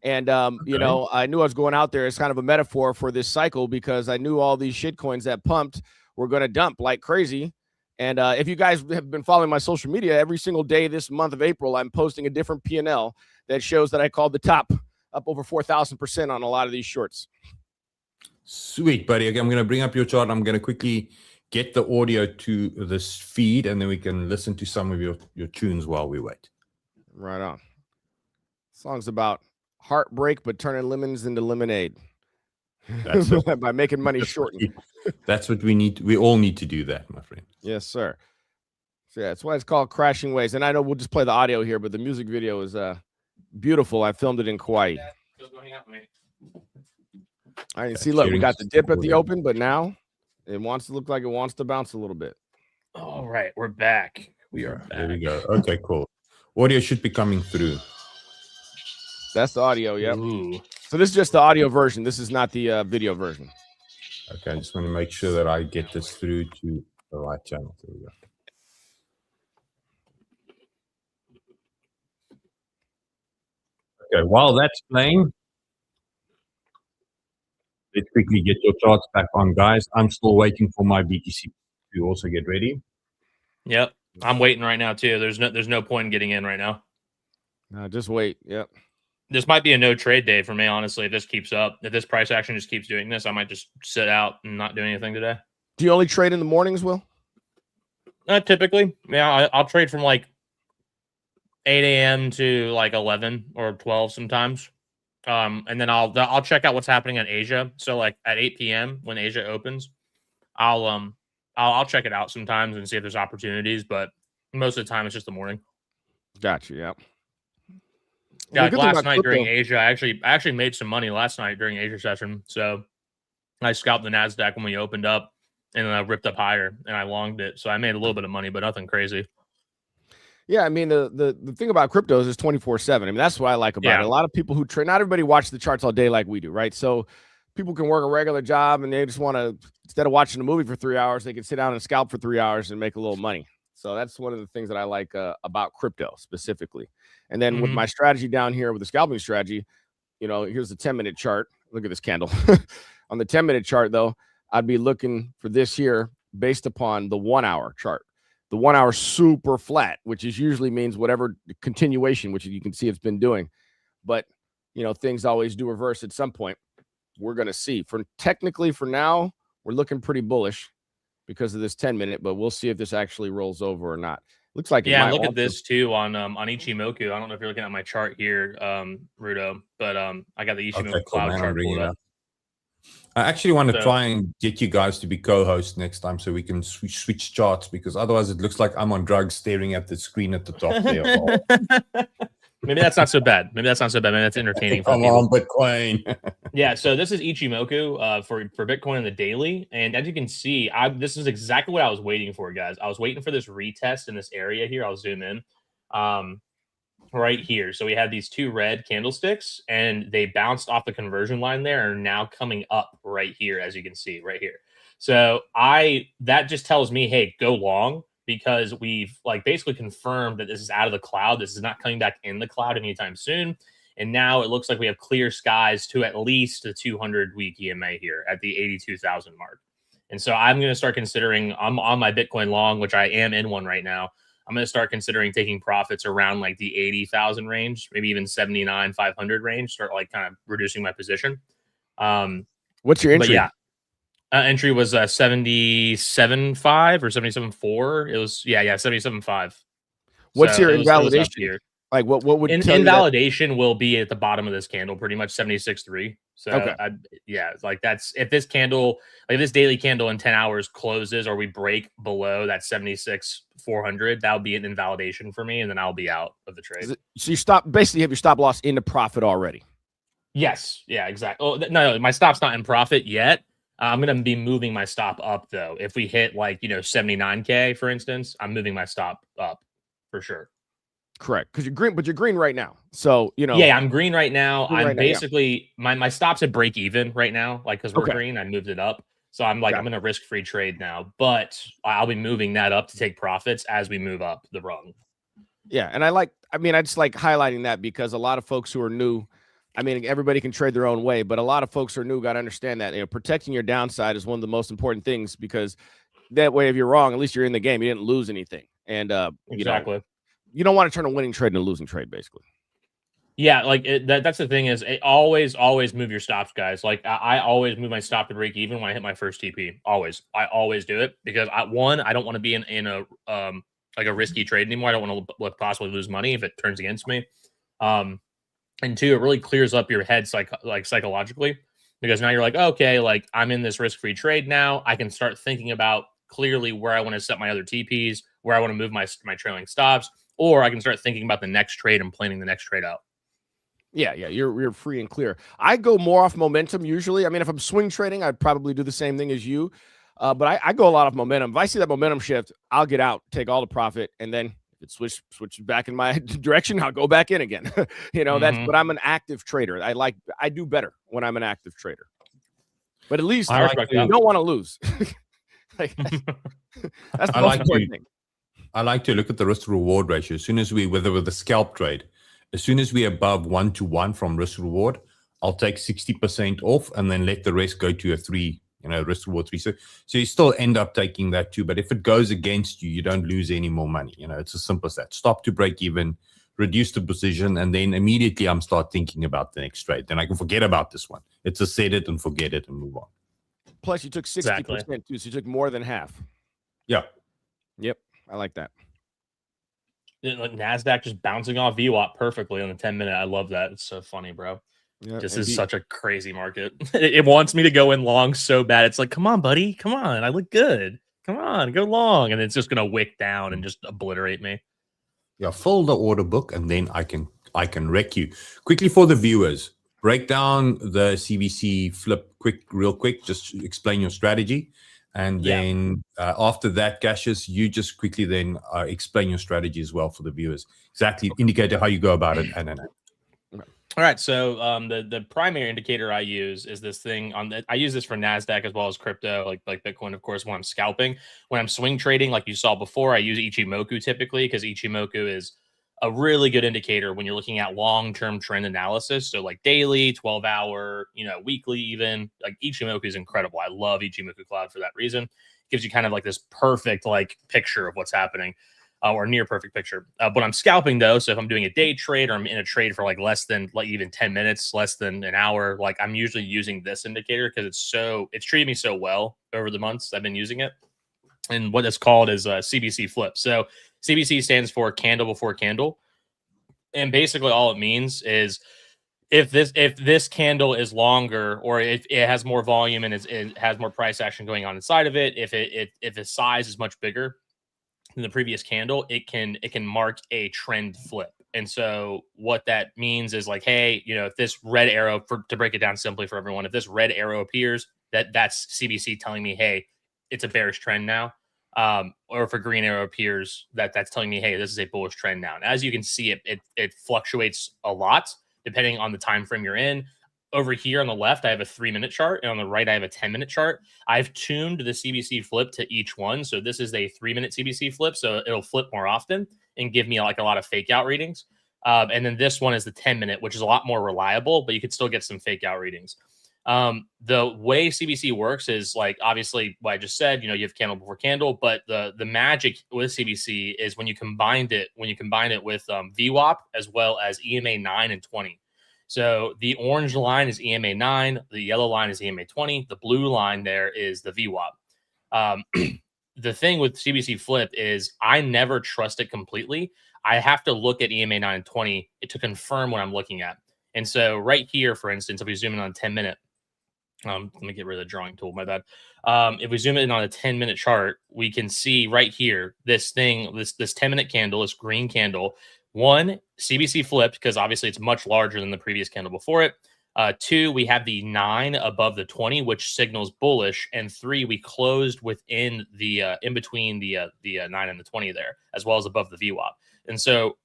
Speaker 3: and I knew I was going out there as kind of a metaphor for this cycle because I knew all these shit coins that pumped were going to dump like crazy. And if you guys have been following my social media, every single day this month of April, I'm posting a different P&L that shows that I called the top up over 4,000% on a lot of these shorts.
Speaker 1: Sweet, buddy. Okay, I'm going to bring up your chart. I'm going to quickly get the audio to this feed, and then we can listen to some of your tunes while we wait.
Speaker 3: Right on. Song's about heartbreak, but turning lemons into lemonade.
Speaker 1: That's
Speaker 3: by making money shortened.
Speaker 1: That's what we need. We all need to do that, my friend.
Speaker 3: Yes, sir. So that's why it's called Crashing Waves. And I know we'll just play the audio here, but the music video is beautiful. I filmed it in Kauai. I can see. Look, we got the dip at the open, but now it wants to look like it wants to bounce a little bit.
Speaker 2: All right, we're back. We are back.
Speaker 1: There we go. Okay, cool. Audio should be coming through.
Speaker 3: That's the audio, yep.
Speaker 2: Ooh.
Speaker 3: So this is just the audio version. This is not the video version.
Speaker 1: Okay, I just want to make sure that I get this through to the right channel. There we go. Okay, while that's playing, let's quickly get your charts back on, guys. I'm still waiting for my BTC to also get ready.
Speaker 2: Yep, I'm waiting right now too. There's no point in getting in right now.
Speaker 3: No, just wait. Yep.
Speaker 2: This might be a no trade day for me, honestly. If this keeps up, if this price action just keeps doing this, I might just sit out and not do anything today.
Speaker 3: Do you only trade in the mornings, Will?
Speaker 2: Typically, yeah. I'll trade from like 8 a.m. to like 11 or 12 sometimes. And then I'll check out what's happening in Asia. So like at 8 p.m. when Asia opens, I'll check it out sometimes and see if there's opportunities. But most of the time, it's just the morning.
Speaker 3: Gotcha. Yep.
Speaker 2: Yeah, like last night during Asia, I actually made some money last night during Asia session. So I scalped the NASDAQ when we opened up, and then I ripped up higher and I longed it. So I made a little bit of money, but nothing crazy.
Speaker 3: Yeah, I mean, the thing about cryptos is 24/7. I mean, that's what I like about it. A lot of people who trade, not everybody watches the charts all day like we do, right? So people can work a regular job and they just want to, instead of watching a movie for 3 hours, they can sit down and scalp for 3 hours and make a little money. So that's one of the things that I like about crypto specifically. And then with my strategy down here with the scalping strategy, here's the 10-minute chart. Look at this candle. On the 10-minute chart, though, I'd be looking for this here based upon the 1-hour chart. The 1-hour super flat, which is usually means whatever continuation, which you can see it's been doing. But, things always do reverse at some point. We're going to see. Technically, for now, we're looking pretty bullish because of this 10-minute, but we'll see if this actually rolls over or not. Looks like
Speaker 2: look at this too on Ichimoku. I don't know if you're looking at my chart here, Rudo, but I got the Ichimoku cloud chart pulled up.
Speaker 1: I actually want to try and get you guys to be co-hosts next time so we can switch charts, because otherwise it looks like I'm on drugs staring at the screen at the top there.
Speaker 2: Maybe that's not so bad. Maybe that's entertaining for
Speaker 1: Come
Speaker 2: people.
Speaker 1: on, Bitcoin.
Speaker 2: Yeah, so this is Ichimoku for Bitcoin in the daily. And as you can see, this is exactly what I was waiting for, guys. I was waiting for this retest in this area here. I'll zoom in right here. So we have these two red candlesticks, and they bounced off the conversion line there and are now coming up right here, as you can see right here. So that just tells me, hey, go long, because we've basically confirmed that this is out of the cloud. This is not coming back in the cloud anytime soon. And now it looks like we have clear skies to at least the 200-week EMA here at the 82,000 mark. And so I'm going to start considering, I'm on my Bitcoin long, which I am in one right now. I'm going to start considering taking profits around the 80,000 range, maybe even 79,500 range, start kind of reducing my position.
Speaker 3: What's your entry?
Speaker 2: Yeah. Entry was 77.5 or 77.4. It was 77.5
Speaker 3: What's your invalidation here? What would
Speaker 2: invalidation will be at the bottom of this candle, pretty much 76.3. So
Speaker 3: okay.
Speaker 2: That's if this candle, this daily candle in 10 hours closes or we break below that 76,400, that'll be an invalidation for me, and then I'll be out of the trade.
Speaker 3: So you basically have your stop loss into profit already.
Speaker 2: Yes. Yeah, exactly. Oh, no, my stop's not in profit yet. I'm going to be moving my stop up, though. If we hit 79K, for instance, I'm moving my stop up for sure.
Speaker 3: Correct. Because you're green, but you're green right now. So,
Speaker 2: Yeah, I'm green right now. I'm basically, my stop's at break even right now. Because we're green, I moved it up. So I'm I'm in a risk-free trade now. But I'll be moving that up to take profits as we move up the rung.
Speaker 3: Yeah. And I just like highlighting that because a lot of folks who are new, everybody can trade their own way, but a lot of folks who are new got to understand that protecting your downside is one of the most important things, because that way, if you're wrong, at least you're in the game. You didn't lose anything, and
Speaker 2: exactly,
Speaker 3: you don't want to turn a winning trade into a losing trade, basically.
Speaker 2: Yeah, that's the thing is, always move your stops, guys. I always move my stop to break even when I hit my first TP. I always do it because I don't want to be in a a risky trade anymore. I don't want to possibly lose money if it turns against me. And two, it really clears up your head psychologically, because now you're okay, I'm in this risk-free trade now. I can start thinking about clearly where I want to set my other TPs, where I want to move my trailing stops, or I can start thinking about the next trade and planning the next trade out.
Speaker 3: Yeah, you're free and clear. I go more off momentum usually. If I'm swing trading, I'd probably do the same thing as you. But I go a lot of momentum. If I see that momentum shift, I'll get out, take all the profit, and then it switches back in my direction, I'll go back in again. But I'm an active trader. I do better when I'm an active trader. But at least you don't want to lose. That's the most important thing.
Speaker 1: I like to look at the risk reward ratio. As soon as whether with a scalp trade, as soon as we're above 1-to-1 from risk reward, I'll take 60% off and then let the rest go to a 3. Risk reward 3. So you still end up taking that too. But if it goes against you, you don't lose any more money. It's as simple as that. Stop to break even, reduce the position, and then immediately I'm start thinking about the next trade. Then I can forget about this one. It's a set it and forget it and move on.
Speaker 3: Plus, you took 60% too, so you took more than half.
Speaker 1: Yeah.
Speaker 3: Yep. I like that.
Speaker 2: NASDAQ just bouncing off VWAP perfectly on the 10-minute. I love that. It's so funny, bro. Yeah, this is such a crazy market. It wants me to go in long so bad. It's come on, buddy. Come on. I look good. Come on, go long. And it's just going to wick down and just obliterate me.
Speaker 1: Yeah, fill the order book, and then I can wreck you. Quickly for the viewers, break down the CVC flip real quick. Just explain your strategy. And then after that, Cassius, you just quickly then explain your strategy as well for the viewers. Exactly. Indicate how you go about it. And then.
Speaker 2: All right, so the primary indicator I use is this thing on the. I use this for Nasdaq as well as crypto, like Bitcoin, of course. When I'm scalping, when I'm swing trading, like you saw before, I use Ichimoku typically because Ichimoku is a really good indicator when you're looking at long-term trend analysis. So like daily, 12-hour, weekly, even like Ichimoku is incredible. I love Ichimoku Cloud for that reason. It gives you kind of like this perfect like picture of what's happening. Or near perfect picture. But I'm scalping though, so if I'm doing a day trade or I'm in a trade for like less than like even 10 minutes, less than an hour, like I'm usually using this indicator because it's treated me so well over the months I've been using it. And what it's called is CBC flip. So CBC stands for candle before candle, and basically all it means is if this candle is longer or if it has more volume and it has more price action going on inside of it, if its size is much bigger in the previous candle, it can mark a trend flip. And so what that means is like, hey, if this red arrow, to break it down simply for everyone, if this red arrow appears, that's CBC telling me, hey, it's a bearish trend now. Or if a green arrow appears, that's telling me, hey, this is a bullish trend now. And as you can see, it fluctuates a lot depending on the time frame you're in. Over here on the left, I have a 3-minute chart, and on the right, I have a 10-minute chart. I've tuned the CBC flip to each one. So this is a 3-minute CBC flip, so it'll flip more often and give me like a lot of fake out readings. And then this one is the 10-minute, which is a lot more reliable, but you could still get some fake out readings. The way CBC works is like obviously what I just said. You have candle before candle, but the magic with CBC is when you combine it with VWAP as well as EMA 9 and 20. So the orange line is EMA 9, the yellow line is EMA 20, the blue line there is the VWAP. The thing with CBC flip is I never trust it completely. I have to look at EMA 9 and 20 to confirm what I'm looking at. And so right here, for instance, if we zoom in on 10-minute, let me get rid of the drawing tool, my bad. If we zoom in on a 10-minute chart, we can see right here, this 10-minute candle, this green candle. One, CBC flipped because obviously it's much larger than the previous candle before it. Two, we have the 9 above the 20, which signals bullish. And 3, we closed within the in between the 9 and the 20 there, as well as above the VWAP. And so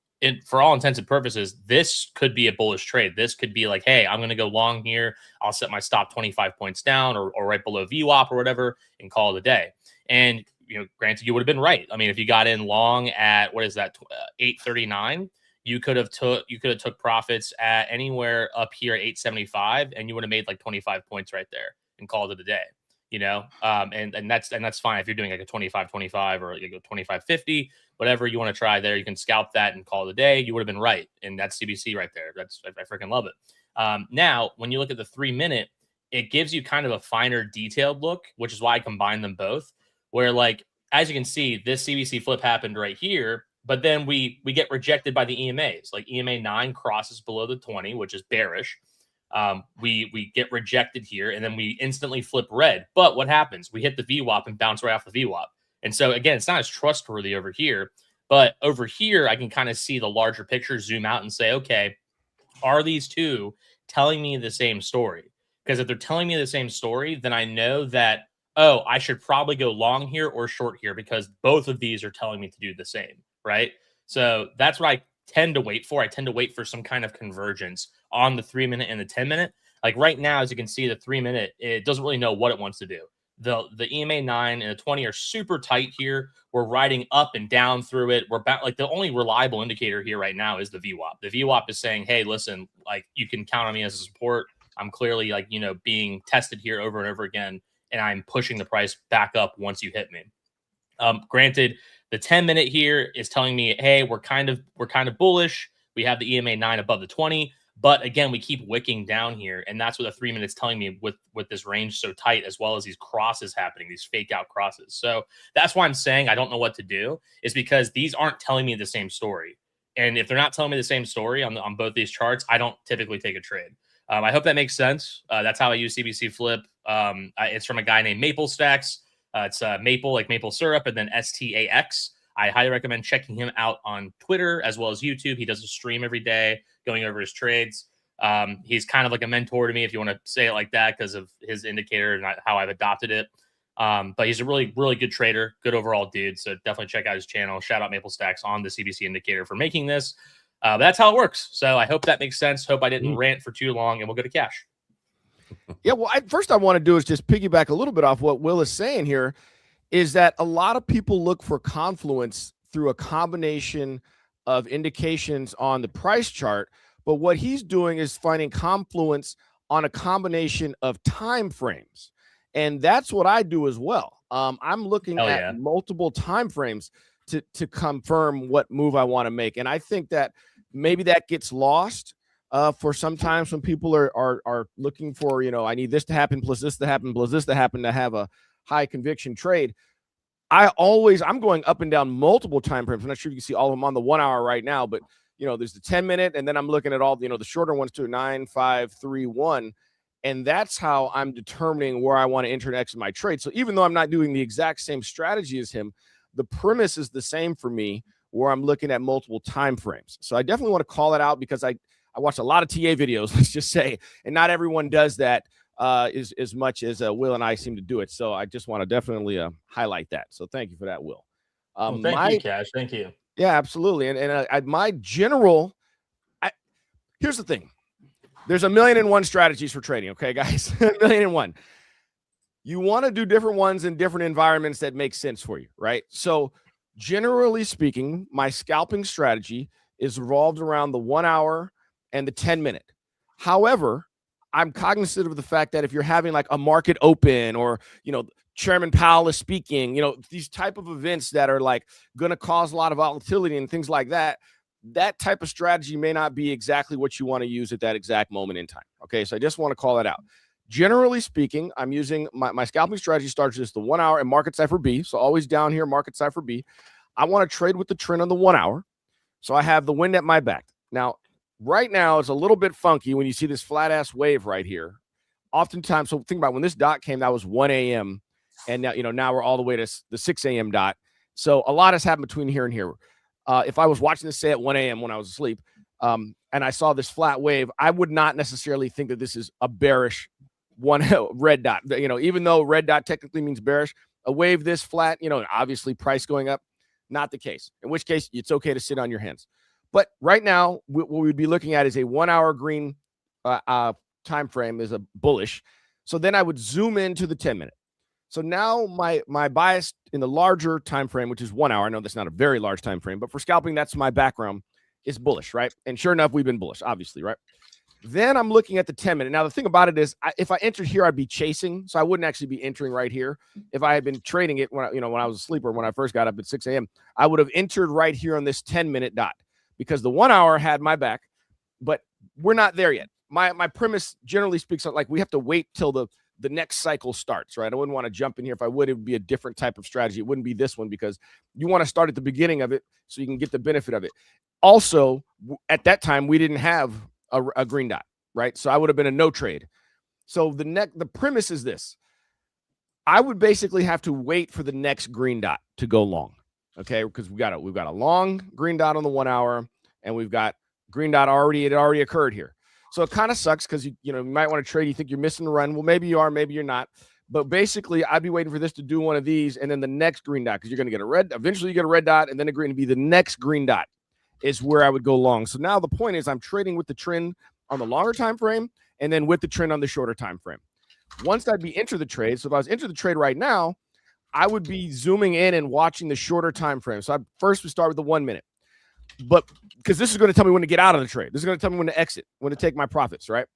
Speaker 2: for all intents and purposes, this could be a bullish trade. This could be like, hey, I'm going to go long here. I'll set my stop 25 points down or right below VWAP or whatever and call it a day. And granted, you would have been right. I mean, if you got in long at what is that 839, you could have took profits at anywhere up here at 875, and you would have made like 25 points right there and called it a day. And that's fine if you're doing like a 25-25 or you go 25-50, whatever you want to try there. You can scalp that and call it a day. You would have been right, and that's CBC right there. I freaking love it. Now, when you look at the 3-minute, it gives you kind of a finer detailed look, which is why I combine them both. Where like as you can see, this CBC flip happened right here, but then we get rejected by the EMAs. Like EMA 9 crosses below the 20, which is bearish. We get rejected here, and then we instantly flip red. But what happens? We hit the VWAP and bounce right off the VWAP. And so again, it's not as trustworthy over here, but over here, I can kind of see the larger picture, zoom out and say, okay, are these two telling me the same story? Because if they're telling me the same story, then I know that, oh, I should probably go long here or short here because both of these are telling me to do the same, right? So that's what I tend to wait for. I tend to wait for some kind of convergence on the 3-minute and the 10-minute. Like right now, as you can see, the 3-minute, it doesn't really know what it wants to do. The EMA 9 and the 20 are super tight here. We're riding up and down through it. We're about like the only reliable indicator here right now is the VWAP. The VWAP is saying, hey, listen, like you can count on me as a support. I'm clearly like, being tested here over and over again, and I'm pushing the price back up once you hit me. Granted, the 10-minute here is telling me, hey, we're kind of bullish. We have the EMA 9 above the 20. But again, we keep wicking down here, and that's what the 3 minutes telling me with this range so tight, as well as these crosses happening, these fake out crosses. So that's why I'm saying I don't know what to do, is because these aren't telling me the same story. And if they're not telling me the same story on both these charts, I don't typically take a trade. I hope that makes sense. That's how I use CBC Flip. It's from a guy named Maple Stacks. It's maple, like maple syrup, and then STAX. I highly recommend checking him out on Twitter as well as YouTube. He does a stream every day going over his trades. He's kind of like a mentor to me, if you want to say it like that, because of his indicator and how I've adopted it. But he's a really, really good trader, good overall dude. So definitely check out his channel. Shout out Maple Stacks on the CBC indicator for making this. That's how it works. So I hope that makes sense. Hope I didn't rant for too long, and we'll go to cash.
Speaker 3: Yeah, well, first I want to do is just piggyback a little bit off what Will is saying here, is that a lot of people look for confluence through a combination of indications on the price chart, but what he's doing is finding confluence on a combination of time frames. And that's what I do as well. I'm looking at multiple time frames to confirm what move I want to make. And I think that maybe that gets lost for sometimes when people are looking for, I need this to happen, plus this to happen, plus this to happen to have a high conviction trade. I'm going up and down multiple time frames. I'm not sure if you can see all of them on the 1 hour right now, but there's the 10-minute, and then I'm looking at all the shorter ones too, 9, 5, 3, 1. And that's how I'm determining where I want to enter next in my trade. So even though I'm not doing the exact same strategy as him, the premise is the same for me, where I'm looking at multiple time frames. So I definitely want to call it out because I watch a lot of TA videos, let's just say, and not everyone does that as much as Will and I seem to do it. So I just want to definitely highlight that. So thank you for that, Will.
Speaker 2: Thank you, Cash. Thank you.
Speaker 3: Yeah, absolutely. And my general, here's the thing. There's 1,000,001 strategies for trading. Okay, guys, 1,000,001. You want to do different ones in different environments that make sense for you, right? So generally speaking, my scalping strategy is revolved around the 1 hour and the 10-minute. However, I'm cognizant of the fact that if you're having like a market open or, Chairman Powell is speaking, these type of events that are like going to cause a lot of volatility and things like that, that type of strategy may not be exactly what you want to use at that exact moment in time. Okay, so I just want to call it out. Generally speaking, I'm using my scalping strategy starts just the 1 hour and market cipher B. So always down here, market cipher B. I want to trade with the trend on the 1 hour. So I have the wind at my back. Now, right now, it's a little bit funky when you see this flat ass wave right here. Oftentimes, so think about when this dot came, that was 1 a.m. And now we're all the way to the 6 a.m. dot. So a lot has happened between here and here. If I was watching this, say, at 1 a.m. when I was asleep, and I saw this flat wave, I would not necessarily think that this is a bearish red dot. Even though red dot technically means bearish, a wave this flat, obviously price going up, not the case. In which case, it's okay to sit on your hands. But right now, what we'd be looking at is a 1 hour green time frame is a bullish. So then I would zoom into the 10-minute. So now my bias in the larger time frame, which is 1 hour, I know that's not a very large time frame, but for scalping, that's my background, is bullish, right? And sure enough, we've been bullish, obviously, right? Then I'm looking at the 10-minute. Now, the thing about it is, if I entered here, I'd be chasing, so I wouldn't actually be entering right here. If I had been trading it when I was asleep or when I first got up at 6 a.m., I would have entered right here on this 10-minute dot because the 1 hour had my back, but we're not there yet. My premise generally speaks like we have to wait till the next cycle starts, right? I wouldn't want to jump in here. If I would, it would be a different type of strategy. It wouldn't be this one because you want to start at the beginning of it so you can get the benefit of it. Also, at that time, we didn't have a green dot, right? So I would have been a no trade. So the premise is this. I would basically have to wait for the next green dot to go long, okay? Because we've got a long green dot on the 1 hour, and we've got green dot already occurred here. So it kind of sucks because you might want to trade. You think you're missing the run. Well, maybe you are, maybe you're not. But basically, I'd be waiting for this to do one of these, and then the next green dot, because you're going to get a red. Eventually, you get a red dot, and then it's going to be the next green dot is where I would go long. So now the point is, I'm trading with the trend on the longer time frame, and then with the trend on the shorter time frame. Once I'd be enter the trade, so if I was enter the trade right now, I would be zooming in and watching the shorter time frame. So first we start with the 1 minute. But because this is going to tell me when to get out of the trade. This is going to tell me when to exit, when to take my profits, right?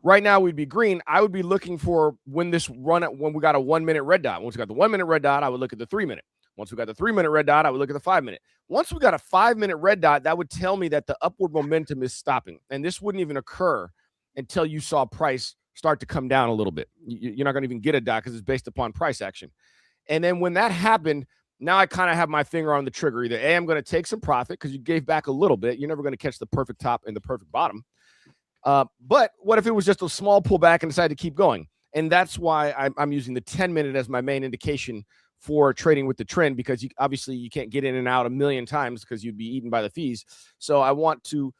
Speaker 3: Right now, we'd be green. I would be looking for when we got a 1 minute red dot. Once we got the 1 minute red dot, I would look at the 3 minute. Once we got the 3 minute red dot, I would look at the 5 minute. Once we got a 5 minute red dot, that would tell me that the upward momentum is stopping. And this wouldn't even occur until you saw price start to come down a little bit. You're not going to even get a dot because it's based upon price action. And then when that happened, now I kind of have my finger on the trigger. Either A, I'm going to take some profit because you gave back a little bit. You're never going to catch the perfect top and the perfect bottom. But what if it was just a small pullback and decided to keep going? And that's why I'm using the 10-minute as my main indication for trading with the trend, because obviously you can't get in and out a million times because you'd be eaten by the fees. So I don't want to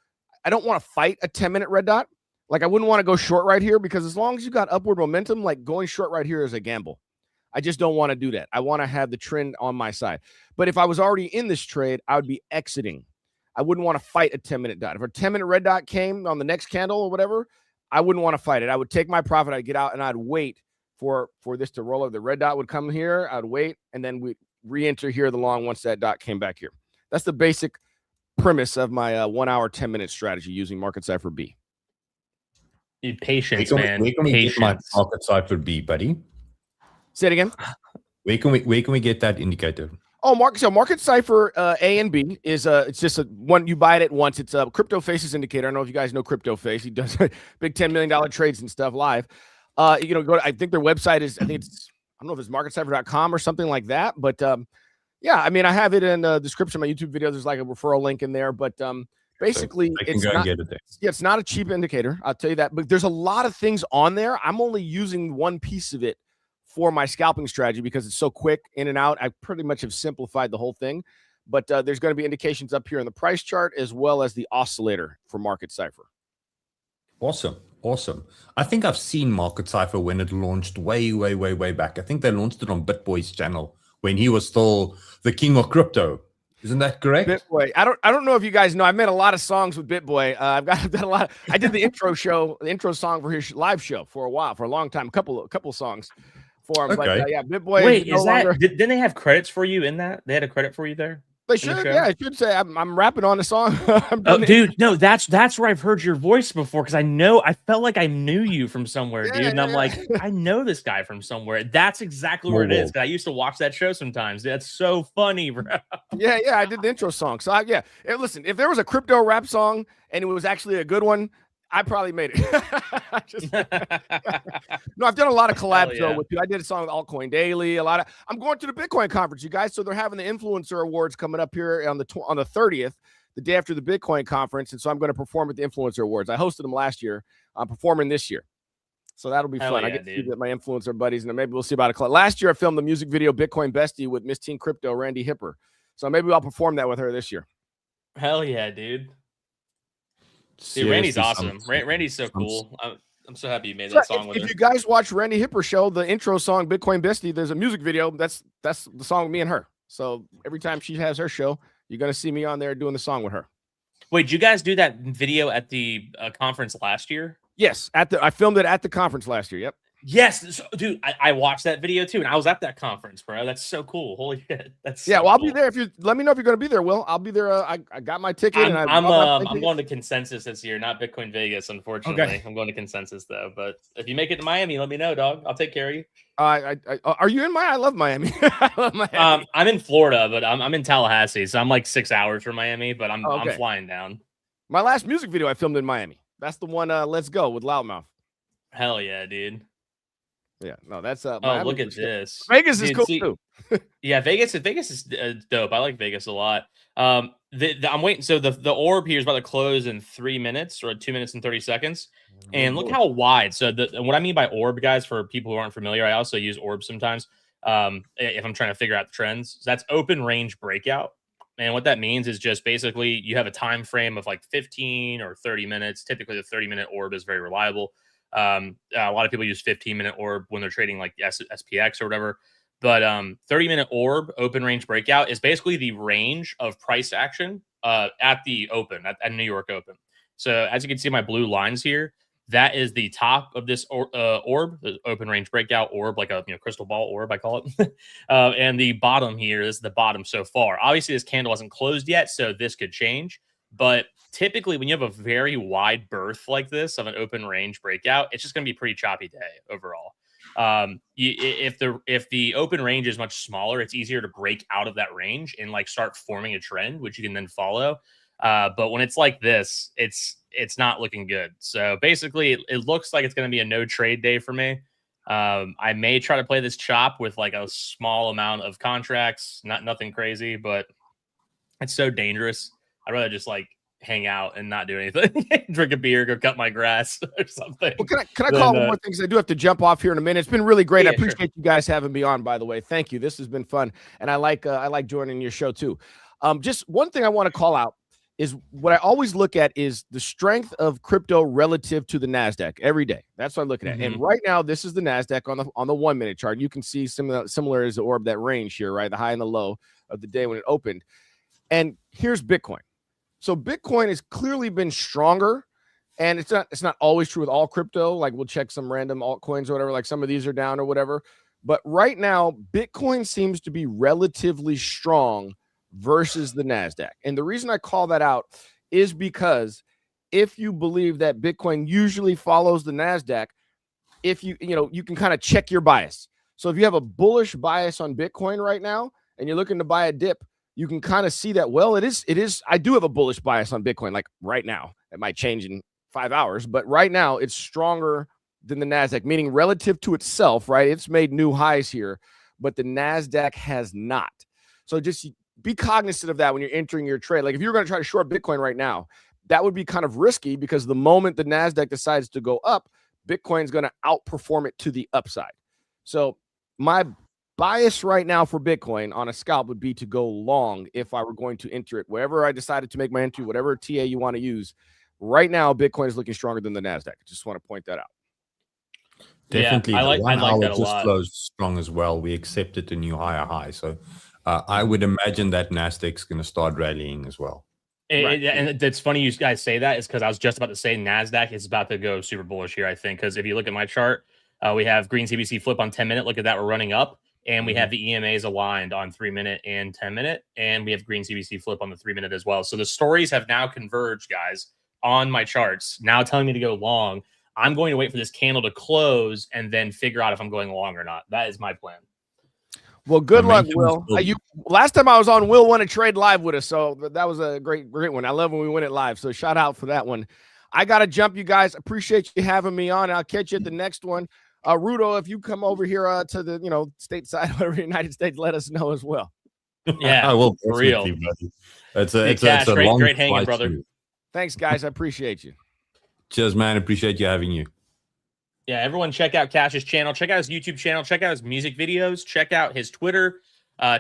Speaker 3: fight a 10-minute red dot. Like I wouldn't want to go short right here because as long as you got upward momentum, like going short right here is a gamble. I just don't want to do that. I want to have the trend on my side. But if I was already in this trade, I would be exiting. I wouldn't want to fight a 10-minute dot. If a 10-minute red dot came on the next candle or whatever, I wouldn't want to fight it. I would take my profit, I'd get out, and I'd wait for this to roll over. The red dot would come here, I'd wait, and then we re-enter here the long once that dot came back here. That's the basic premise of my 1 hour, 10-minute strategy using Market Cipher B.
Speaker 2: Patience,
Speaker 1: Where
Speaker 2: man.
Speaker 1: can we get my
Speaker 2: Patience.
Speaker 1: Market Cipher B, buddy?
Speaker 3: Say it again.
Speaker 1: Where can we get that indicator?
Speaker 3: Oh, Market Cipher A and B is it's just a one, you buy it at once. It's a Crypto Faces indicator. I don't know if you guys know Crypto Face. He does big $10 million trades and stuff live. Go to, I think their website is, I don't know if it's marketcipher.com or something like that, but yeah, I mean, I have it in the description of my YouTube video. There's like a referral link in there, but basically it's not, it's not a cheap indicator. I'll tell you that, but there's a lot of things on there. I'm only using one piece of it for my scalping strategy because it's so quick in and out. I pretty much have simplified the whole thing, but there's going to be indications up here in the price chart as well as the oscillator for Market Cipher.
Speaker 1: Awesome. I think I've seen Market Cipher when it launched way back. I think they launched it on BitBoy's channel when he was still the king of crypto. Isn't that correct?
Speaker 3: BitBoy. I don't know if you guys know. I've made a lot of songs with BitBoy. I've done a lot. I did the intro song for his live show for a long time. A couple songs for him.
Speaker 1: Okay.
Speaker 3: But yeah, BitBoy.
Speaker 2: Wait, is that? Didn't they have credits for you in that? They had a credit for you there.
Speaker 3: They should, yeah. I should say I'm rapping on the song.
Speaker 2: Dude, no, that's where I've heard your voice before because I felt like I knew you from somewhere, dude. And I'm like, I know this guy from somewhere. That's exactly where it is. I used to watch that show sometimes. That's so funny, bro.
Speaker 3: Yeah, I did the intro song. So listen, if there was a crypto rap song and it was actually a good one, I probably made it. No, I've done a lot of collabs though with you. I did a song with Altcoin Daily. I'm going to the Bitcoin conference, you guys. So they're having the influencer awards coming up here on the 30th, the day after the Bitcoin conference, and so I'm going to perform at the influencer awards. I hosted them last year. I'm performing this year, so that'll be fun. I get to see my influencer buddies, and then maybe we'll see about a collab. Last year, I filmed the music video "Bitcoin Bestie" with Miss Teen Crypto, Randy Hipper. So maybe I'll perform that with her this year.
Speaker 2: Hell yeah, dude. Dude, Randy's awesome. Randy's so cool. I'm so happy you made that song with her.
Speaker 3: If you guys watch Randy Hipper show, the intro song Bitcoin Bestie, there's a music video. That's the song with me and her. So every time she has her show, you're gonna see me on there doing the song with her.
Speaker 2: Wait, did you guys do that video at the conference last year?
Speaker 3: Yes, I filmed it at the conference last year. Yep.
Speaker 2: Yes, dude, I watched that video too, and I was at that conference, bro. That's so cool. Holy shit, that's
Speaker 3: well, I'll be there if you let me know if you're going to be there. Will I'll be there? I got my ticket.
Speaker 2: I'm going to Consensus this year, not Bitcoin Vegas, unfortunately. Okay. I'm going to Consensus though. But if you make it to Miami, let me know, dog. I'll take care of you.
Speaker 3: Are you in Miami? I love Miami. I love Miami.
Speaker 2: I'm in Florida, but I'm in Tallahassee, so I'm like 6 hours from Miami. But I'm flying down.
Speaker 3: My last music video I filmed in Miami. That's the one. Let's Go with Loudmouth.
Speaker 2: Hell yeah, dude.
Speaker 3: Yeah, no, that's
Speaker 2: oh, look at this.
Speaker 3: Vegas is cool too.
Speaker 2: Yeah, Vegas is dope. I like Vegas a lot. I'm waiting. So the orb here is about to close in 3 minutes or 2 minutes and 30 seconds. And look how wide. So what I mean by orb, guys, for people who aren't familiar, I also use orb sometimes if I'm trying to figure out the trends. So that's open range breakout. And what that means is just basically you have a time frame of like 15 or 30 minutes. Typically, the 30-minute orb is very reliable. A lot of people use 15-minute orb when they're trading like SPX or whatever. But 30-minute orb open range breakout is basically the range of price action at the open, at New York Open. So as you can see, my blue lines here, that is the top of this orb, the open range breakout orb, like a crystal ball orb, I call it. And the bottom here, this is the bottom so far. Obviously, this candle hasn't closed yet, so this could change. But typically, when you have a very wide berth like this of an open range breakout, it's just going to be a pretty choppy day overall. If the open range is much smaller, it's easier to break out of that range and like start forming a trend, which you can then follow. But when it's like this, it's not looking good. So basically, it looks like it's going to be a no trade day for me. I may try to play this chop with like a small amount of contracts, nothing crazy, but it's so dangerous. I'd rather just like hang out and not do anything, drink a beer, go cut my grass or something.
Speaker 3: Well, can I call one more thing? Because I do have to jump off here in a minute. It's been really great. I appreciate you guys having me on, by the way. Thank you. This has been fun. And I like joining your show too. Just one thing I want to call out is what I always look at is the strength of crypto relative to the NASDAQ every day. That's what I'm looking at. And right now, this is the NASDAQ on the 1 minute chart. You can see similar as the orb, that range here, right? The high and the low of the day when it opened. And here's Bitcoin. So Bitcoin has clearly been stronger, and it's not always true with all crypto. Like we'll check some random altcoins or whatever, like some of these are down or whatever. But right now, Bitcoin seems to be relatively strong versus the NASDAQ. And the reason I call that out is because if you believe that Bitcoin usually follows the NASDAQ, if you can kind of check your bias. So if you have a bullish bias on Bitcoin right now and you're looking to buy a dip, you can kind of see that, well, it is. I do have a bullish bias on Bitcoin, like right now. It might change in 5 hours, but right now it's stronger than the NASDAQ, meaning relative to itself, right? It's made new highs here, but the NASDAQ has not. So just be cognizant of that when you're entering your trade. Like if you're going to try to short Bitcoin right now, that would be kind of risky because the moment the NASDAQ decides to go up, Bitcoin's going to outperform it to the upside. So my bias right now for Bitcoin on a scalp would be to go long if I were going to enter it. Wherever I decided to make my entry, whatever TA you want to use, right now Bitcoin is looking stronger than the NASDAQ. I just want to point that out.
Speaker 1: Definitely.
Speaker 2: Yeah, I like that a
Speaker 1: just
Speaker 2: lot.
Speaker 1: closed strong as well. We accepted a new higher high. So I would imagine that NASDAQ's going to start rallying as well.
Speaker 2: And it's funny you guys say that is because I was just about to say NASDAQ is about to go super bullish here, I think, because if you look at my chart, we have green CBC flip on 10-minute. Look at that. We're running up. And we have the EMAs aligned on 3-minute and 10-minute. And we have green CBC flip on the 3-minute as well. So the stories have now converged, guys, on my charts. Now telling me to go long. I'm going to wait for this candle to close and then figure out if I'm going long or not. That is my plan.
Speaker 3: Well, good luck, Will. Last time I was on, Will won a trade live with us, so that was a great one. I love when we win it live, so shout out for that one. I got to jump, you guys. Appreciate you having me on. I'll catch you at the next one. Rudo, if you come over here to the stateside, whatever, United States, let us know as well.
Speaker 2: Yeah,
Speaker 1: I will,
Speaker 2: for real.
Speaker 1: buddy. It's a long
Speaker 2: great hanging, brother.
Speaker 1: Too.
Speaker 3: Thanks, guys. I appreciate you.
Speaker 1: Cheers, man. Appreciate you having you.
Speaker 2: Yeah, everyone check out Cash's channel. Check out his YouTube channel. Check out his music videos. Check out his Twitter.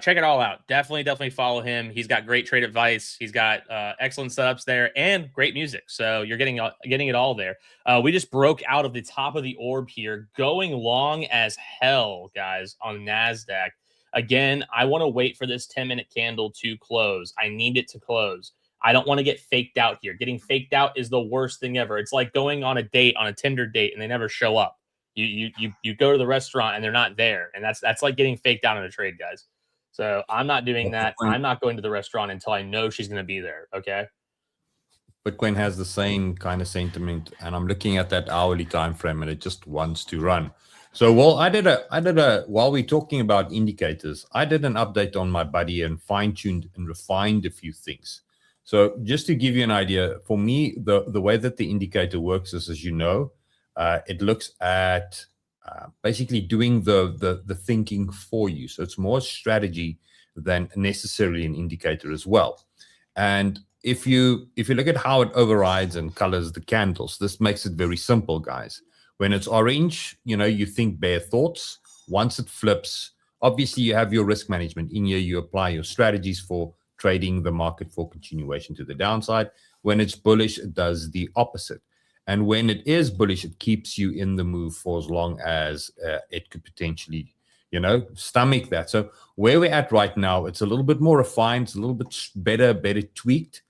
Speaker 2: Check it all out. Definitely follow him. He's got great trade advice. He's got excellent setups there and great music. So you're getting it all there. We just broke out of the top of the orb here, going long as hell, guys, on NASDAQ. Again, I want to wait for this 10-minute candle to close. I need it to close. I don't want to get faked out here. Getting faked out is the worst thing ever. It's like going on a date, on a Tinder date, and they never show up. You go to the restaurant and they're not there, and that's like getting faked out in a trade, guys. So I'm not doing that. I'm not going to the restaurant until I know she's going to be there. Okay.
Speaker 1: Bitcoin has the same kind of sentiment, and I'm looking at that hourly time frame, and it just wants to run. So, well, I did a while we're talking about indicators, I did an update on my buddy and fine-tuned and refined a few things. So just to give you an idea, for me, the way that the indicator works is, as you know, it looks at basically doing the thinking for you. So it's more strategy than necessarily an indicator as well. And if you look at how it overrides and colors the candles, this makes it very simple, guys. When it's orange, you think bare thoughts. Once it flips, obviously you have your risk management in here. You apply your strategies for trading the market for continuation to the downside. When it's bullish, it does the opposite. And when it is bullish, it keeps you in the move for as long as it could potentially, stomach that. So where we're at right now, it's a little bit more refined, it's a little bit better tweaked.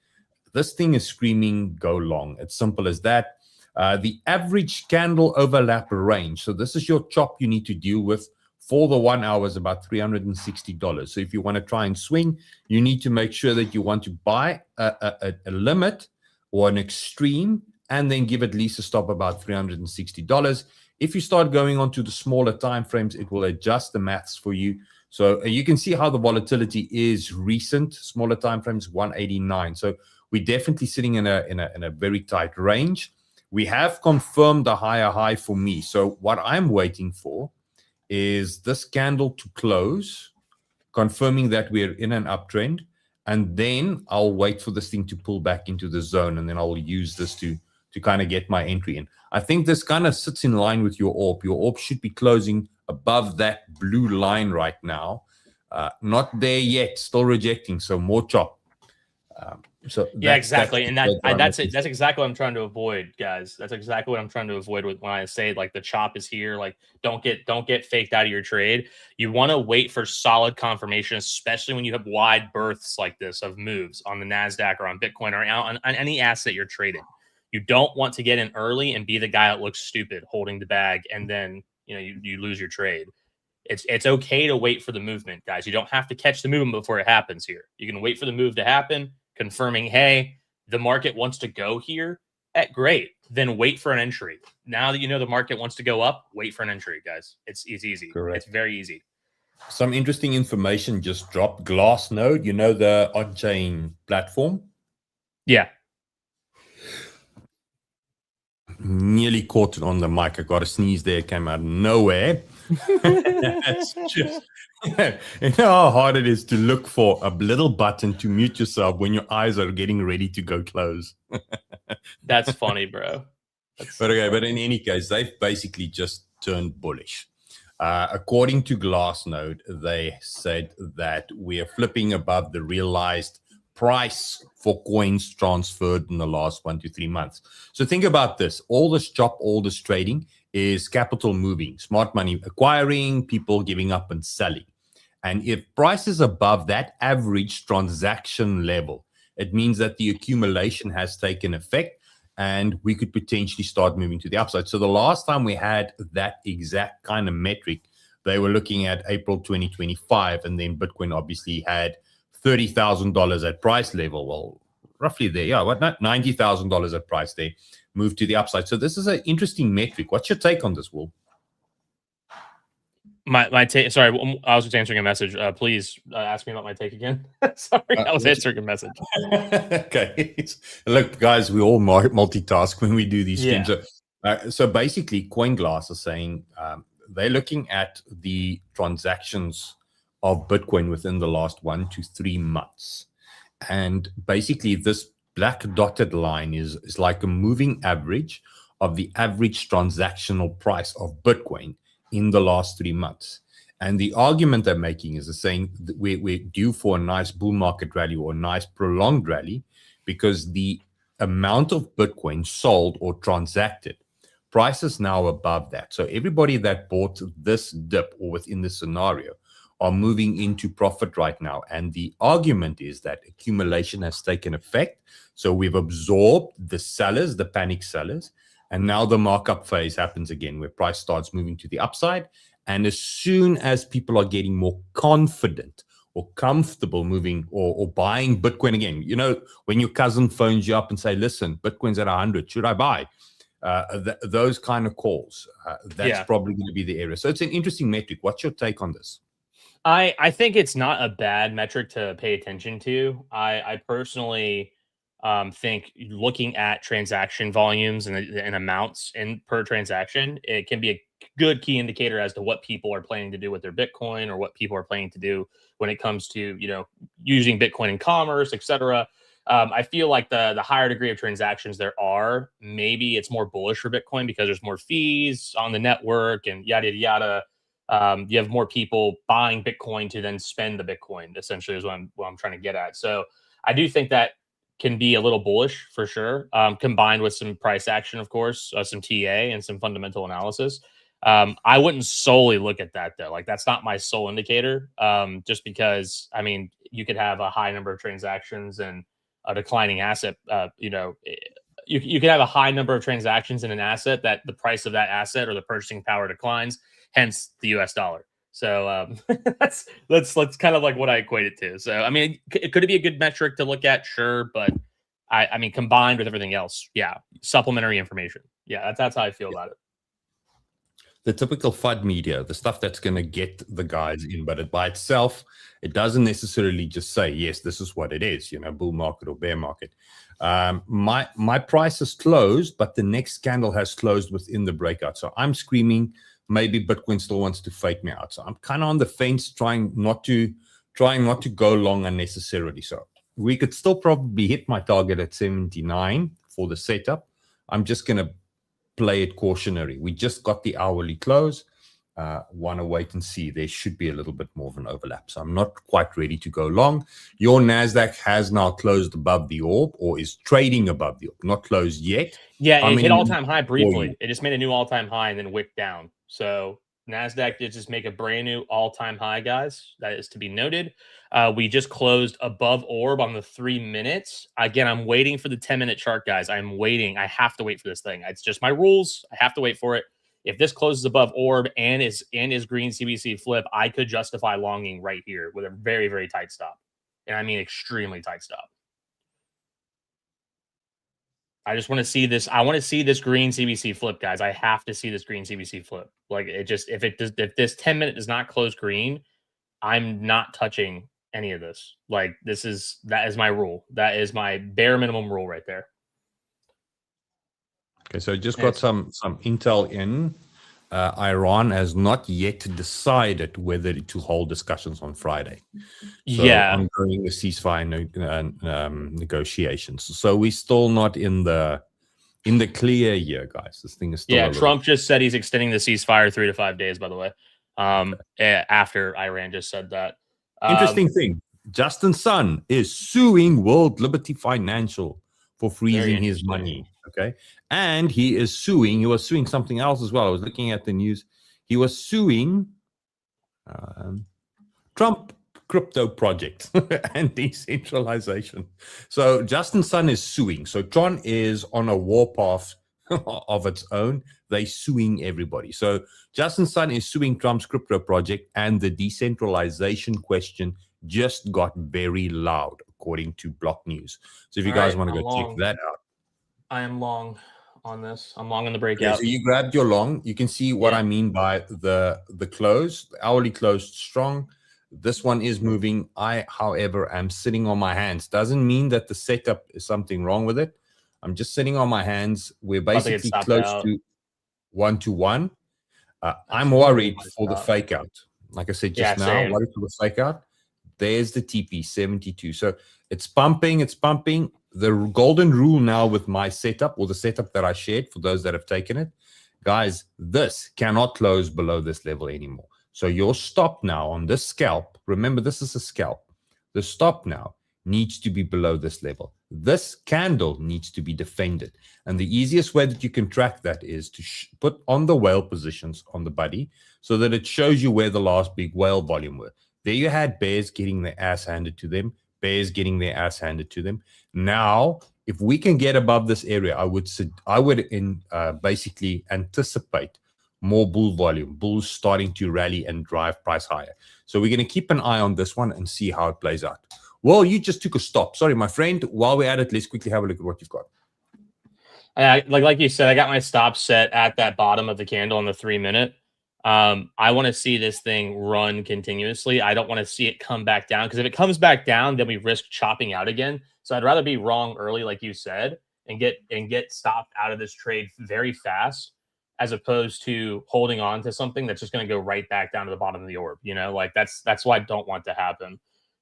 Speaker 1: This thing is screaming, go long. It's simple as that. The average candle overlap range. So this is your chop you need to deal with for the 1 hour is about $360. So if you want to try and swing, you need to make sure that you want to buy a limit or an extreme and then give at least a stop about $360. If you start going on to the smaller time frames, it will adjust the maths for you. So you can see how the volatility is recent. Smaller time frames, 189. So we're definitely sitting in a very tight range. We have confirmed a higher high for me. So what I'm waiting for is this candle to close, confirming that we're in an uptrend, and then I'll wait for this thing to pull back into the zone, and then I'll use this to kind of get my entry in. I think this kind of sits in line with your ARB. Your ARB should be closing above that blue line right now. Not there yet, still rejecting, so more chop. So
Speaker 2: Yeah, exactly. And that's
Speaker 1: it.
Speaker 2: it. That's exactly what I'm trying to avoid, guys. That's exactly what I'm trying to avoid with when I say like the chop is here. Like don't get faked out of your trade. You want to wait for solid confirmation, especially when you have wide berths like this of moves on the NASDAQ or on Bitcoin or on any asset you're trading. You don't want to get in early and be the guy that looks stupid holding the bag, and then you lose your trade. It's okay to wait for the movement, guys. You don't have to catch the movement before it happens here. You can wait for the move to happen, confirming, hey, the market wants to go here. Great. Then wait for an entry. Now that you know the market wants to go up, wait for an entry, guys. It's easy.
Speaker 1: Correct.
Speaker 2: It's very easy.
Speaker 1: Some interesting information just dropped. Glassnode, the on-chain platform.
Speaker 2: Yeah.
Speaker 1: Nearly caught it on the mic. I got a sneeze there. It came out of nowhere. It's just, you know how hard it is to look for a little button to mute yourself when your eyes are getting ready to go close.
Speaker 2: That's funny, bro.
Speaker 1: But in any case, they've basically just turned bullish. According to Glassnode, they said that we are flipping above the realized price for coins transferred in the last 1 to 3 months. So think about this. All this chop, all this trading is capital moving, smart money acquiring, people giving up and selling. And if price is above that average transaction level, it means that the accumulation has taken effect and we could potentially start moving to the upside. So the last time we had that exact kind of metric, they were looking at April 2025, and then Bitcoin obviously had $30,000 at price level. Well, roughly there. Yeah, what not $90,000 at price there, moved to the upside. So this is an interesting metric. What's your take on this, Will?
Speaker 2: My take. Sorry, I was just answering a message. Please ask me about my take again. Sorry, I was answering a message.
Speaker 1: Okay. Look, guys, we all multitask when we do these streams. So basically, CoinGlass is saying they're looking at the transactions of Bitcoin within the last 1 to 3 months. And basically, this black dotted line is like a moving average of the average transactional price of Bitcoin in the last 3 months. And the argument they're making is saying that we're due for a nice bull market rally or a nice prolonged rally because the amount of Bitcoin sold or transacted, price is now above that. So everybody that bought this dip or within this scenario are moving into profit right now. And the argument is that accumulation has taken effect. So we've absorbed the sellers, the panic sellers, and now the markup phase happens again where price starts moving to the upside. And as soon as people are getting more confident or comfortable moving or buying Bitcoin again, when your cousin phones you up and say, listen, Bitcoin's at 100, should I buy? Those kind of calls, that's probably going to be the area. So it's an interesting metric. What's your take on this?
Speaker 2: I think it's not a bad metric to pay attention to. I personally think looking at transaction volumes and amounts per transaction, it can be a good key indicator as to what people are planning to do with their Bitcoin or what people are planning to do when it comes to using Bitcoin in commerce, etc. I feel like the higher degree of transactions there are, maybe it's more bullish for Bitcoin because there's more fees on the network and yada yada. You have more people buying Bitcoin to then spend the Bitcoin, essentially, is what I'm trying to get at. So I do think that can be a little bullish for sure, combined with some price action, of course, some TA and some fundamental analysis. I wouldn't solely look at that, though. Like, that's not my sole indicator, just because, I mean, you could have a high number of transactions and a declining asset. You could have a high number of transactions in an asset that the price of that asset or the purchasing power declines, hence the US dollar. So that's kind of like what I equate it to. So, I mean, could it be a good metric to look at? Sure. But I mean, combined with everything else, supplementary information. Yeah, that's how I feel about it.
Speaker 1: The typical FUD media, the stuff that's going to get the guys in, but by itself, it doesn't necessarily just say, yes, this is what it is, bull market or bear market. My price is closed, but the next candle has closed within the breakout. So I'm screaming, maybe Bitcoin still wants to fake me out. So I'm kind of on the fence, trying not to go long unnecessarily. So we could still probably hit my target at 79 for the setup. I'm just going to play it cautionary. We just got the hourly close. want to wait and see. There should be a little bit more of an overlap. So I'm not quite ready to go long. Your NASDAQ has now closed above the orb, or is trading above the orb, not closed yet.
Speaker 2: Yeah, it hit
Speaker 1: many
Speaker 2: all-time high briefly.
Speaker 1: you?
Speaker 2: It just made a new all-time high and then wicked down. So NASDAQ did just make a brand new all-time high, guys. That is to be noted. We just closed above orb on the 3 minutes. Again, I'm waiting for the 10-minute chart, guys. I'm waiting. I have to wait for this thing. It's just my rules. I have to wait for it. If this closes above orb and is green CBC flip, I could justify longing right here with a very, very tight stop. And I mean extremely tight stop. I just want to see this. I want to see this green CBC flip, guys. I have to see this green CBC flip. Like, it just, if this 10-minute does not close green, I'm not touching any of this. Like, that is my rule. That is my bare minimum rule right there.
Speaker 1: Okay, so just got some intel in. Iran has not yet decided whether to hold discussions on Friday. So
Speaker 2: yeah,
Speaker 1: ongoing the ceasefire negotiations. So we're still not in the clear here, guys. This thing is still
Speaker 2: Trump just said he's extending the ceasefire 3 to 5 days. By the way, after Iran just said that.
Speaker 1: Interesting thing. Justin Sun is suing World Liberty Financial for freezing his money. Okay. And he was suing something else as well. I was looking at the news. He was suing Trump crypto project and decentralization. So Justin Sun is suing. So Tron is on a warpath of its own. They're suing everybody. So Justin Sun is suing Trump's crypto project, and the decentralization question just got very loud, according to Block News. So if you guys want to go check that out.
Speaker 2: I am long on this. I'm long on the breakout.
Speaker 1: So you grabbed your long. You can see what I mean by the close. The hourly closed strong. This one is moving. I, however, am sitting on my hands. Doesn't mean that the setup is something wrong with it. I'm just sitting on my hands. We're basically close to 1-to-1. I'm worried for the fake out. Like I said just now, worried for the fake out. There's the TP 72. So it's pumping. It's pumping. The golden rule now with my setup, or the setup that I shared for those that have taken it, guys, this cannot close below this level anymore. So your stop now on this scalp, remember this is a scalp, the stop now needs to be below this level. This candle needs to be defended. And the easiest way that you can track that is to put on the whale positions on the body so that it shows you where the last big whale volume were. There you had bears getting their ass handed to them, bears getting their ass handed to them. Now, if we can get above this area, I would basically anticipate more bull volume, bulls starting to rally and drive price higher. So we're going to keep an eye on this one and see how it plays out. Well, you just took a stop. Sorry, my friend. While we're at it, let's quickly have a look at what you've got.
Speaker 2: Like you said, I got my stop set at that bottom of the candle on the 3 minute. I want to see this thing run continuously. I don't want to see it come back down, because if it comes back down, then we risk chopping out again. So I'd rather be wrong early, like you said, and get stopped out of this trade very fast, as opposed to holding on to something that's just going to go right back down to the bottom of the orb. You know, like that's what I don't want to happen.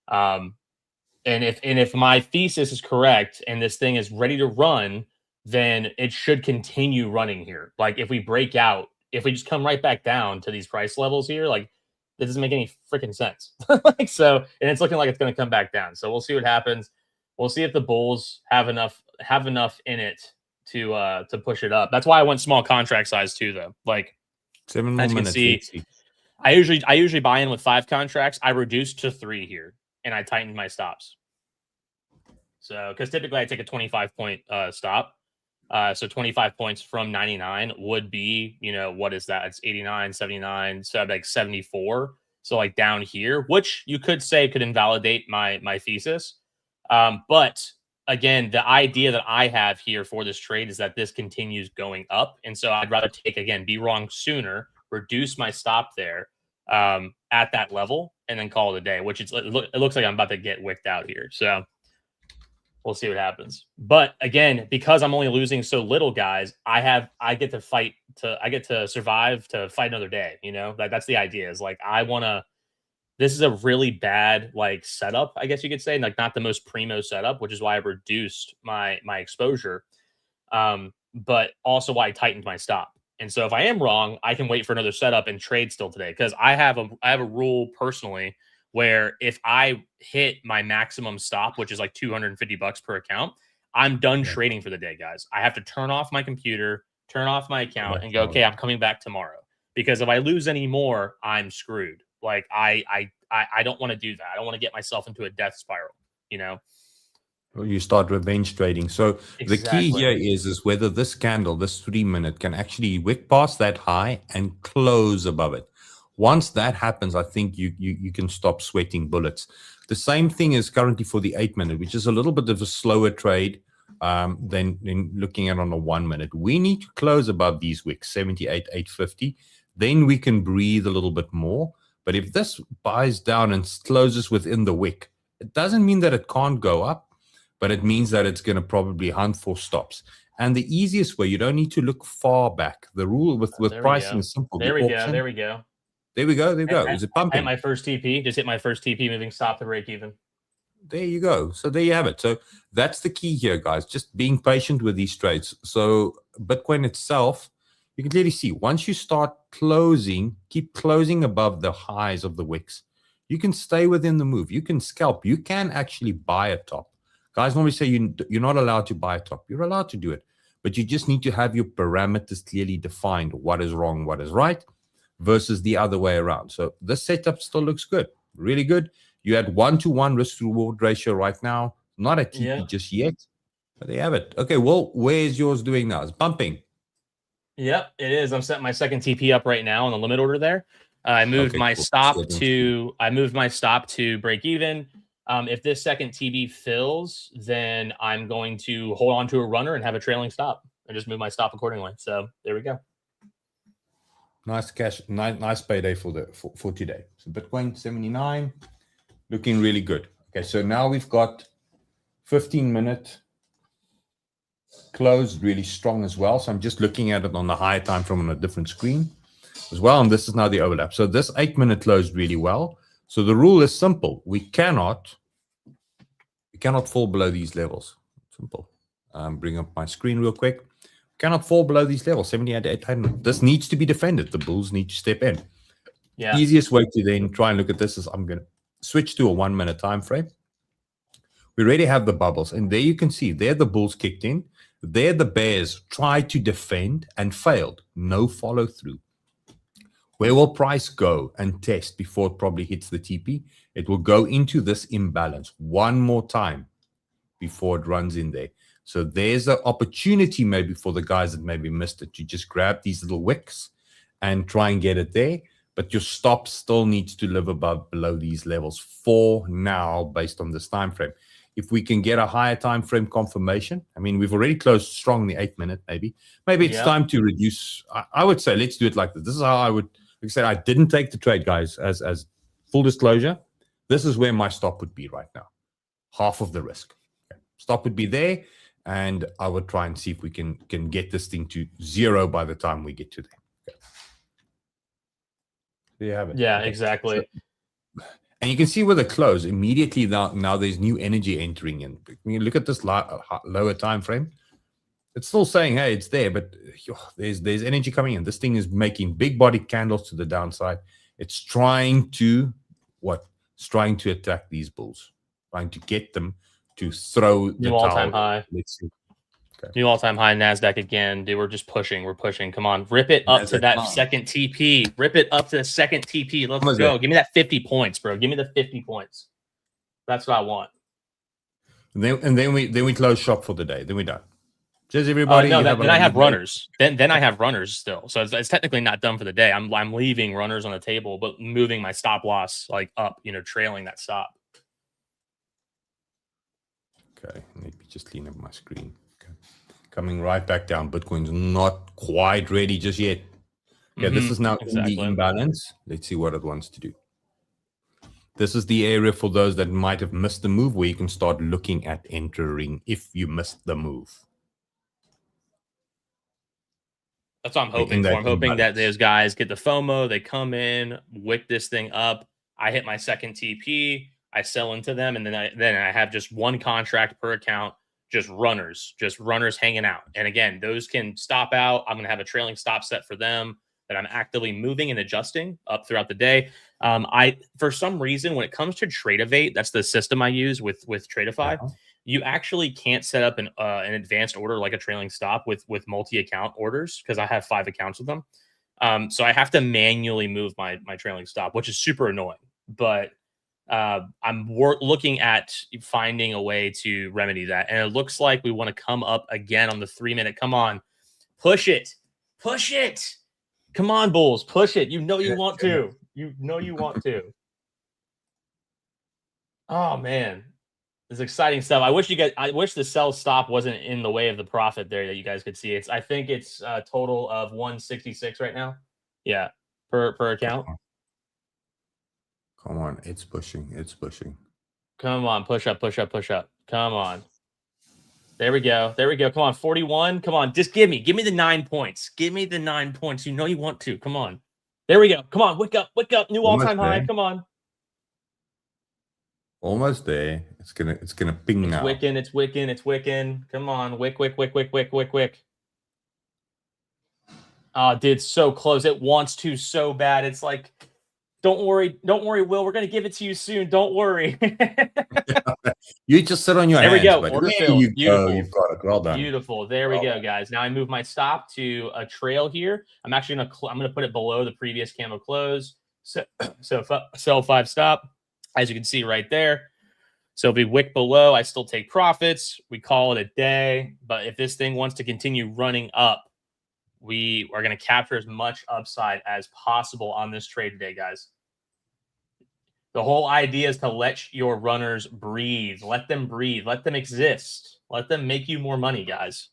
Speaker 2: And if my thesis is correct and this thing is ready to run, then it should continue running here. Like if we break out, if we just come right back down to these price levels here, like that doesn't make any freaking sense. Like, so, and it's looking like it's going to come back down. So we'll see what happens. We'll see if the bulls have enough in it to push it up. That's why I went small contract size too, though. Like
Speaker 1: 7 more minutes.
Speaker 2: See, I usually buy in with 5 contracts. I reduced to 3 here, and I tightened my stops. So, because typically I take a 25-point stop. So 25 points from 99 would be, you know, what is that? It's 89, 79, so like 74. So like down here, which you could say could invalidate my thesis. But again, the idea that I have here for this trade is that this continues going up. And so I'd rather be wrong sooner, reduce my stop there at that level, and then call it a day, which it looks like I'm about to get wicked out here. So we'll see what happens. But again, because I'm only losing so little, guys, I get to survive to fight another day. You know, that's the idea, is like, this is a really bad like setup, I guess you could say, like not the most primo setup, which is why I reduced my exposure. But also why I tightened my stop. And so if I am wrong, I can wait for another setup and trade still today, because I have a rule personally where if I hit my maximum stop, which is like $250 per account, I'm done trading for the day, guys. I have to turn off my computer, turn off my account, and go, okay, I'm coming back tomorrow. Because if I lose any more, I'm screwed. Like I don't want to do that. I don't want to get myself into a death spiral, you know?
Speaker 1: You start revenge trading. So the key here is whether this candle, this 3 minute, can actually wick past that high and close above it. Once that happens, I think you can stop sweating bullets. The same thing is currently for the 8 minute, which is a little bit of a slower trade than looking at on a 1 minute. We need to close above these wicks, 78,850. Then we can breathe a little bit more. But if this buys down and closes within the wick, it doesn't mean that it can't go up, but it means that it's going to probably hunt for stops. And the easiest way, you don't need to look far back. The rule with pricing is simple.
Speaker 2: There we go. There we go.
Speaker 1: There we go. There we go. Is it pumping?
Speaker 2: I hit my first TP. Just hit my first TP moving stop to break even.
Speaker 1: There you go. So there you have it. So that's the key here, guys. Just being patient with these trades. So Bitcoin itself, you can clearly see once you start closing, keep closing above the highs of the wicks, you can stay within the move. You can scalp. You can actually buy a top. Guys normally say you're not allowed to buy a top. You're allowed to do it, but you just need to have your parameters clearly defined. What is wrong, what is right, versus the other way around. So this setup still looks good, really good. You had 1-to-1 risk-reward ratio right now. Not a TP just yet, but they have it. Okay, well, where's yours doing now? It's bumping.
Speaker 2: Yep, it is. I'm setting my second TP up right now on the limit order there. I moved my stop to break even. If this second TB fills, then I'm going to hold on to a runner and have a trailing stop and just move my stop accordingly. So there we go.
Speaker 1: Nice cash, nice payday for today. So Bitcoin 79, looking really good. Okay, so now we've got 15-minute closed really strong as well. So I'm just looking at it on the higher time frame on a different screen as well. And this is now the overlap. So this 8-minute closed really well. So the rule is simple. We cannot fall below these levels. Simple. Bring up my screen real quick. Cannot fall below these levels, 78,800. This needs to be defended. The bulls need to step in.
Speaker 2: Yeah.
Speaker 1: Easiest way to then try and look at this is I'm going to switch to a 1 minute time frame. We already have the bubbles, and there you can see there the bulls kicked in. There the bears tried to defend and failed. No follow through. Where will price go and test before it probably hits the TP? It will go into this imbalance one more time before it runs in there. So there's an opportunity maybe for the guys that maybe missed it to just grab these little wicks and try and get it there. But your stop still needs to live below these levels for now based on this time frame. If we can get a higher time frame confirmation, I mean, we've already closed strong in the 8 minute, maybe it's time to reduce. I would say let's do it like this. This is how I would. Like I said, I didn't take the trade, guys, as full disclosure. This is where my stop would be right now. Half of the risk. Okay. Stop would be there, and I would try and see if we can get this thing to 0 by the time we get to there. Okay. There you have it.
Speaker 2: Yeah, exactly.
Speaker 1: So, and you can see with the close, immediately now there's new energy entering in. When you look at this lower time frame, it's still saying, hey, it's there, but there's energy coming in. This thing is making big body candles to the downside. It's trying to what? It's trying to attack these bulls, trying to get them to throw the
Speaker 2: new all-time high.
Speaker 1: Let's see. Okay.
Speaker 2: New all-time high NASDAQ again. Dude, we're just pushing. We're pushing. Come on. Rip it up to that second TP. Rip it up to the second TP. Let's go. Give me that 50 points, bro. Give me the 50 points. That's what I want.
Speaker 1: And then we close shop for the day. Then we're done. Cheers, everybody.
Speaker 2: No, then I have runners. Then I have runners still. So it's technically not done for the day. I'm leaving runners on the table, but moving my stop loss like up, trailing that stop.
Speaker 1: Okay, maybe just clean up my screen. Okay. Coming right back down. Bitcoin's not quite ready just yet. Okay, this is now in the imbalance. Let's see what it wants to do. This is the area for those that might have missed the move where you can start looking at entering if you missed the move.
Speaker 2: That's what I'm hoping for. I'm hoping that those guys get the FOMO, they come in, wick this thing up. I hit my second TP, I sell into them, and then I have just one contract per account, just runners hanging out. And again, those can stop out. I'm going to have a trailing stop set for them that I'm actively moving and adjusting up throughout the day. For some reason, when it comes to Tradeovate, that's the system I use with Tradeify. You actually can't set up an advanced order like a trailing stop with multi-account orders because I have 5 accounts with them. So I have to manually move my trailing stop, which is super annoying. But I'm looking at finding a way to remedy that. And it looks like we want to come up again on the 3-minute. Come on, push it. Come on, Bulls, push it. You know you want to. You know you want to. Oh man. It's exciting stuff. I wish the sell stop wasn't in the way of the profit there that you guys could see. I think it's a total of 166 right now. Yeah, per account.
Speaker 1: Come on, it's pushing.
Speaker 2: Come on, push up. Come on. There we go. Come on, 41. Come on, just give me the 9 points. Give me the 9 points. You know you want to. Come on. There we go. Come on, wake up. New all-time high. Come on.
Speaker 1: Almost there. It's gonna ping now.
Speaker 2: It's wicking. Come on, wick. Oh, dude, so close. It wants to so bad. It's like, don't worry, Will. We're gonna give it to you soon. Don't worry.
Speaker 1: You just sit on your
Speaker 2: hands.
Speaker 1: There
Speaker 2: we go. Order filled. Beautiful.
Speaker 1: You've got it. Well done.
Speaker 2: Beautiful. There we go, guys. Now I move my stop to a trail here. I'm actually gonna put it below the previous candle close. So sell 5 stop, as you can see right there. So if we wick below, I still take profits. We call it a day. But if this thing wants to continue running up, we are going to capture as much upside as possible on this trade today, guys. The whole idea is to let your runners breathe. Let them breathe. Let them exist. Let them make you more money, guys.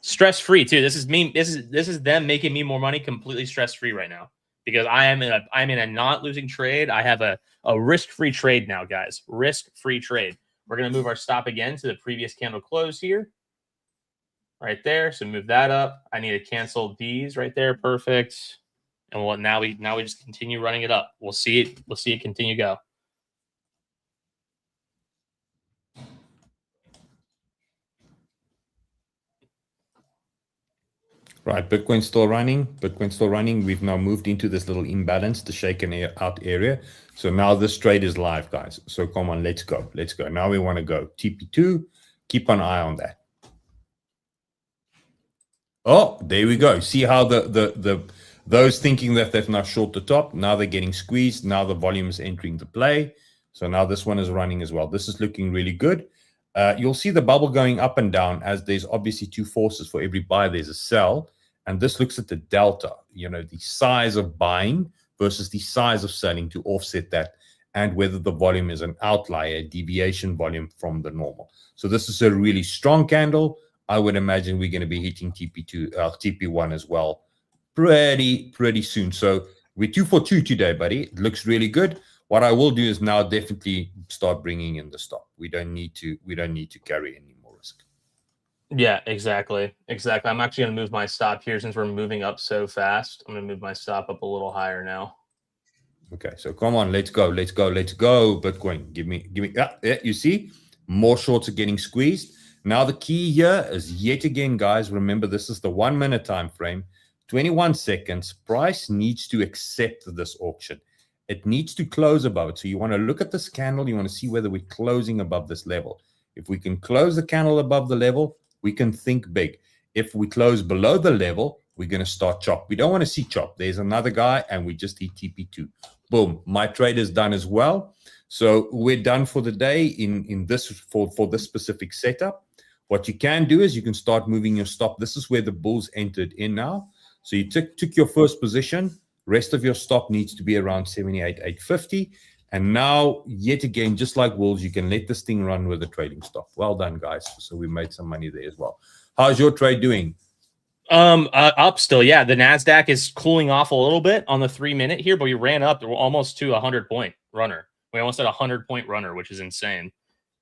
Speaker 2: Stress-free, too. This is me. This is them making me more money completely stress-free right now. Because I'm in a not losing trade. I have a risk-free trade now, guys. Risk-free trade. We're going to move our stop again to the previous candle close here. Right there. So move that up. I need to cancel these right there. Perfect. And now we just continue running it up. We'll see it continue to go.
Speaker 1: Right, Bitcoin's still running. We've now moved into this little imbalance, the shaken out area. So now this trade is live, guys. So come on, let's go. Now we want to go TP2. Keep an eye on that. Oh, there we go. See how those thinking that they've now short the top, now they're getting squeezed. Now the volume is entering the play. So now this one is running as well. This is looking really good. You'll see the bubble going up and down as there's obviously 2 forces. For every buy, there's a sell. And this looks at the delta, the size of buying versus the size of selling to offset that, and whether the volume is an outlier, deviation volume from the normal. So this is a really strong candle. I would imagine we're going to be hitting TP2, TP1 as well pretty soon. So we're 2 for 2 today, buddy. It looks really good. What I will do is now definitely start bringing in the stop. We don't need to carry any more risk.
Speaker 2: Yeah, exactly. I'm actually going to move my stop here since we're moving up so fast. I'm going to move my stop up a little higher now.
Speaker 1: Okay, so come on, let's go. Bitcoin, give me. Yeah, you see, more shorts are getting squeezed. Now the key here is yet again, guys. Remember, this is the 1 minute time frame, 21 seconds. Price needs to accept this auction. It needs to close above it. So you want to look at this candle. You want to see whether we're closing above this level. If we can close the candle above the level, we can think big. If we close below the level, we're going to start chop. We don't want to see chop. There's another guy, and we just hit TP2. Boom. My trade is done as well. So we're done for the day in this for this specific setup. What you can do is you can start moving your stop. This is where the bulls entered in now. So you took your first position. Rest of your stop needs to be around 78,850. And now, yet again, just like wolves, you can let this thing run with a trading stop. Well done, guys. So we made some money there as well. How's your trade doing?
Speaker 2: Up still. Yeah, the NASDAQ is cooling off a little bit on the 3 minute here, but we ran up. We're almost to a 100-point runner. We almost had a 100-point runner, which is insane.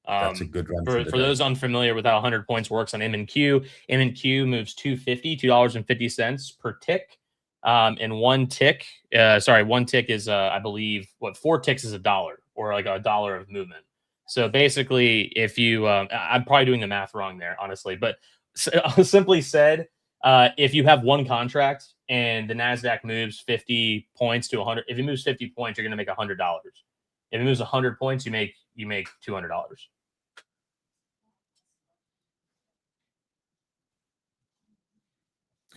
Speaker 1: That's a good run.
Speaker 2: For those unfamiliar with how 100 points works on M&Q, M&Q moves $2.50 per tick. And one tick is, I believe, 4 ticks is $1 or like $1 of movement. So basically, if you, I'm probably doing the math wrong there, honestly, but simply said, if you have one contract and the Nasdaq moves 50 points to 100, if it moves 50 points, you're going to make $100. If it moves 100 points, you make $200.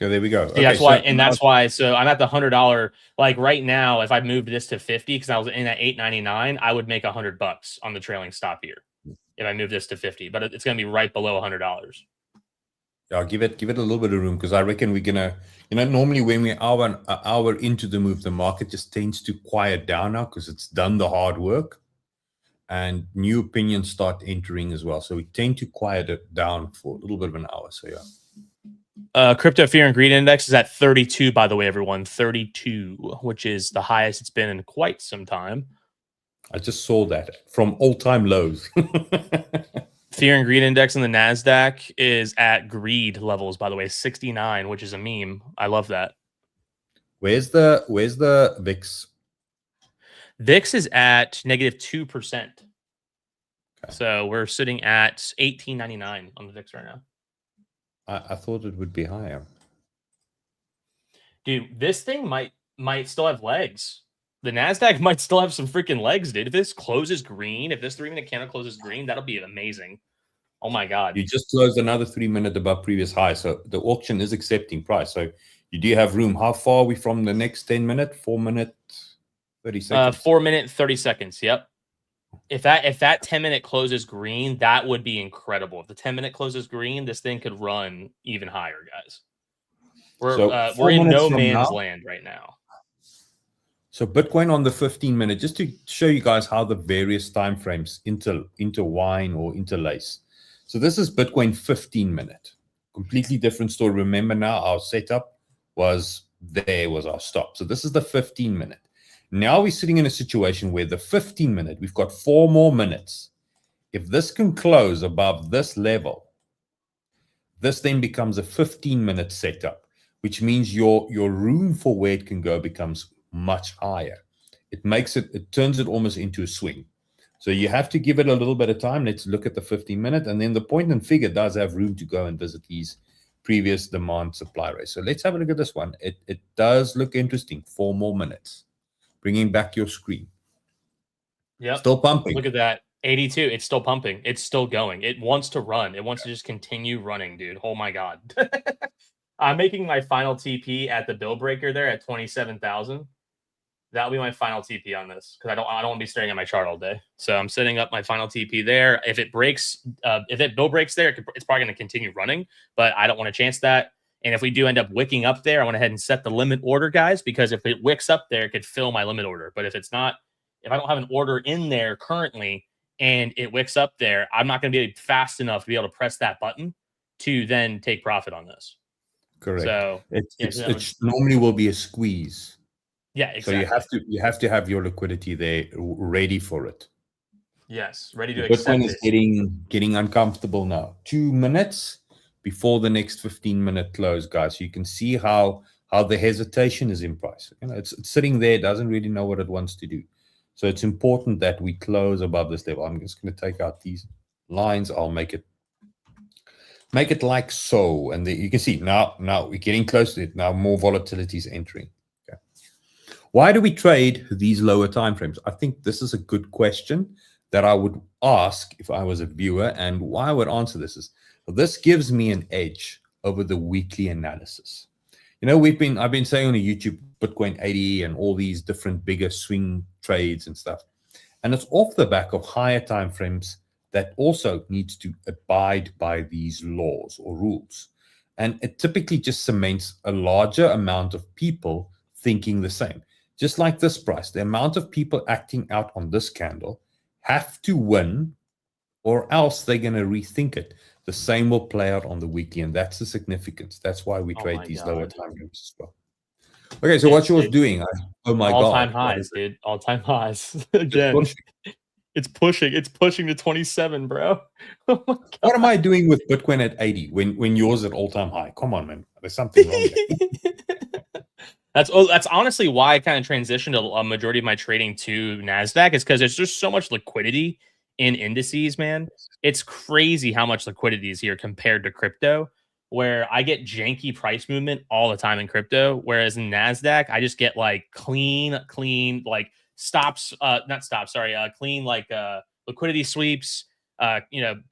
Speaker 1: Okay, there we go.
Speaker 2: See,
Speaker 1: Okay,
Speaker 2: that's why, and that's why. So I'm at the $100. Like right now, if I moved this to 50 because I was in at 8.99, I would make $100 on the trailing stop here if I move this to 50. But it's going to be right below $100.
Speaker 1: Yeah, give it a little bit of room, because I reckon we're gonna, normally when we're an hour into the move, the market just tends to quiet down now because it's done the hard work, and new opinions start entering as well. So we tend to quiet it down for a little bit of an hour. So yeah.
Speaker 2: Crypto fear and greed index is at 32, by the way, everyone. 32, which is the highest it's been in quite some time.
Speaker 1: I just saw that from all-time lows.
Speaker 2: Fear and greed index in the Nasdaq is at greed levels, by the way, 69, which is a meme. I love that.
Speaker 1: Where's the VIX?
Speaker 2: VIX is at negative 2%. Okay. So we're sitting at 18.99 on the VIX right now.
Speaker 1: I thought it would be higher.
Speaker 2: Dude, this thing might still have legs. The Nasdaq might still have some freaking legs, dude. If this closes green, if this 3-minute candle closes green, that'll be amazing. Oh my God.
Speaker 1: You just closed another 3-minute above previous high. So the auction is accepting price. So you do have room. How far are we from the next 10-minute? 4-minute, 30 seconds?
Speaker 2: 4-minute, 30 seconds. Yep. If that 10-minute closes green, that would be incredible. If the 10-minute closes green, this thing could run even higher, guys. We're in no man's land right now.
Speaker 1: So Bitcoin on the 15-minute, just to show you guys how the various time frames intertwine or interlace. So this is Bitcoin 15-minute. Completely different story. Remember now, our setup was our stop. So this is the 15-minute. Now we're sitting in a situation where the 15-minute, we've got 4 more minutes. If this can close above this level, this then becomes a 15-minute setup, which means your room for where it can go becomes much higher. It turns it almost into a swing. So you have to give it a little bit of time. Let's look at the 15-minute, and then the point and figure does have room to go and visit these previous demand supply rates. So let's have a look at this one. It does look interesting. 4 more minutes. Bringing back your screen.
Speaker 2: Yeah.
Speaker 1: Still pumping.
Speaker 2: Look at that. 82. It's still pumping. It's still going. It wants to run. It wants to just continue running, dude. Oh my God. I'm making my final TP at the bill breaker there at 27,000. That'll be my final TP on this, because I don't want to be staring at my chart all day. So I'm setting up my final TP there. If it breaks, if it bill breaks there, it's probably going to continue running, but I don't want to chance that. And if we do end up wicking up there, I went ahead and set the limit order, guys, because if it wicks up there, it could fill my limit order. But if it's not, if I don't have an order in there currently and it wicks up there, I'm not going to be fast enough to be able to press that button to then take profit on this.
Speaker 1: Correct.
Speaker 2: So
Speaker 1: it normally will be a squeeze.
Speaker 2: Yeah, exactly.
Speaker 1: So you have to have your liquidity there ready for it.
Speaker 2: Yes, ready to accept
Speaker 1: Bitcoin is getting uncomfortable now. 2 minutes before the next 15-minute close, guys. So you can see how the hesitation is in price. It's sitting there, doesn't really know what it wants to do. So it's important that we close above this level. I'm just going to take out these lines. I'll make it like so, and you can see now we're getting close to it. Now more volatility is entering. Okay. Why do we trade these lower time frames? I think this is a good question that I would ask if I was a viewer, and why I would answer this is, this gives me an edge over the weekly analysis. I've been saying on YouTube, Bitcoin 80 and all these different bigger swing trades and stuff, and it's off the back of higher time frames that also needs to abide by these laws or rules. And it typically just cements a larger amount of people thinking the same. Just like this price, the amount of people acting out on this candle have to win, or else they're going to rethink it. The same will play out on the weekly, and that's the significance. That's why we trade these lower time frames as well. Okay, so what's yours doing? Oh my God.
Speaker 2: All-time highs, dude. All-time highs. Again. It's pushing to 27, bro. Oh my God.
Speaker 1: What am I doing with Bitcoin at 80 when yours at all-time high? Come on, man. There's something wrong there.
Speaker 2: That's honestly why I kind of transitioned a majority of my trading to NASDAQ, is because there's just so much liquidity in indices, man, it's crazy how much liquidity is here compared to crypto, where I get janky price movement all the time in crypto, whereas in NASDAQ, I just get like clean, like stops, not stops, sorry, clean, like liquidity sweeps, like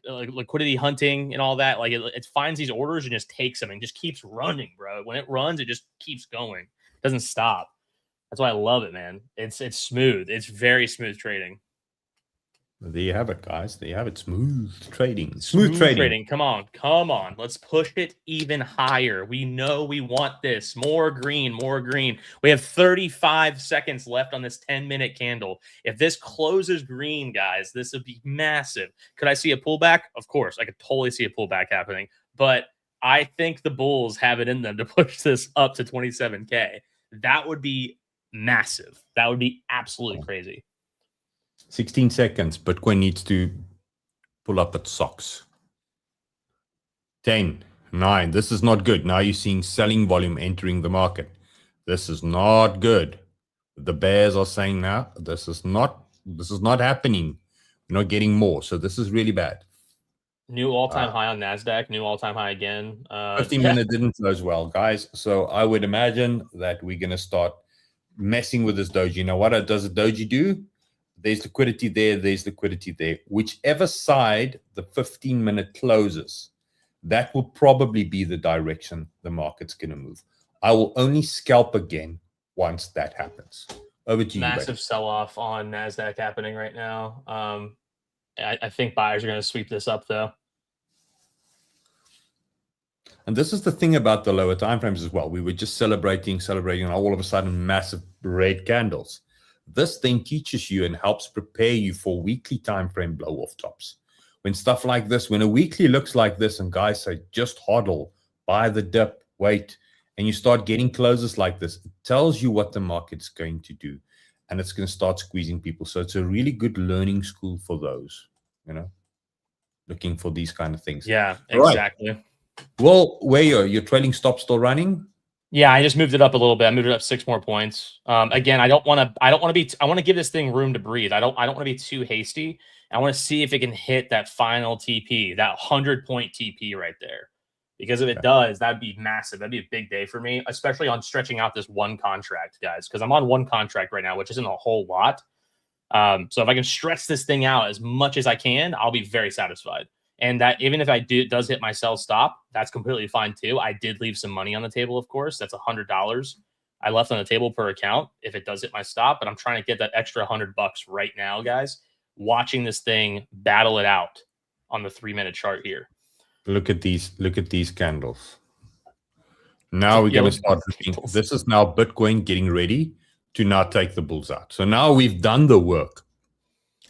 Speaker 2: liquidity hunting and all that. Like it finds these orders and just takes them and just keeps running, bro. When it runs, it just keeps going. It doesn't stop. That's why I love it, man. It's smooth. It's very smooth trading.
Speaker 1: There you have it, guys. There you have it. Smooth trading.
Speaker 2: Smooth trading. Come on. Let's push it even higher. We know we want this. More green. We have 35 seconds left on this 10-minute candle. If this closes green, guys, this would be massive. Could I see a pullback? Of course. I could totally see a pullback happening. But I think the bulls have it in them to push this up to 27K. That would be massive. That would be absolutely crazy.
Speaker 1: 16 seconds. Bitcoin needs to pull up its socks. 10, 9. This is not good. Now you're seeing selling volume entering the market. This is not good. The bears are saying now this is not happening. We're not getting more. So this is really bad.
Speaker 2: New all-time high on NASDAQ. New all-time high again.
Speaker 1: 15 minute didn't close well, guys. So I would imagine that we're going to start messing with this doji. You know what does a doji do? There's liquidity there. There's liquidity there. Whichever side the 15-minute closes, that will probably be the direction the market's going to move. I will only scalp again once that happens. Over to you.
Speaker 2: Massive sell-off on NASDAQ happening right now. I think buyers are going to sweep this up, though.
Speaker 1: And this is the thing about the lower time frames as well. We were just celebrating, and all of a sudden, massive red candles. This then teaches you and helps prepare you for weekly time frame blow-off tops. When stuff like this, when a weekly looks like this and guys say, just hodl, buy the dip, wait, and you start getting closes like this, it tells you what the market's going to do. And it's going to start squeezing people. So it's a really good learning school for those, looking for these kind of things.
Speaker 2: Yeah, exactly.
Speaker 1: Right. Well, where your trailing stop still running?
Speaker 2: Yeah, I just moved it up a little bit. I moved it up 6 more points. Again, I want to give this thing room to breathe. I don't want to be too hasty. I want to see if it can hit that final TP, that 100-point TP right there. Because if it does, that'd be massive. That'd be a big day for me, especially on stretching out this one contract, guys. Because I'm on one contract right now, which isn't a whole lot. So if I can stretch this thing out as much as I can, I'll be very satisfied. And that even if does hit my sell stop, that's completely fine too. I did leave some money on the table, of course. That's $100 I left on the table per account if it does hit my stop. But I'm trying to get that extra $100 right now, guys. Watching this thing battle it out on the 3-minute chart here.
Speaker 1: Look at these candles. Now we're going to start looking. This is now Bitcoin getting ready to now take the bulls out. So now we've done the work.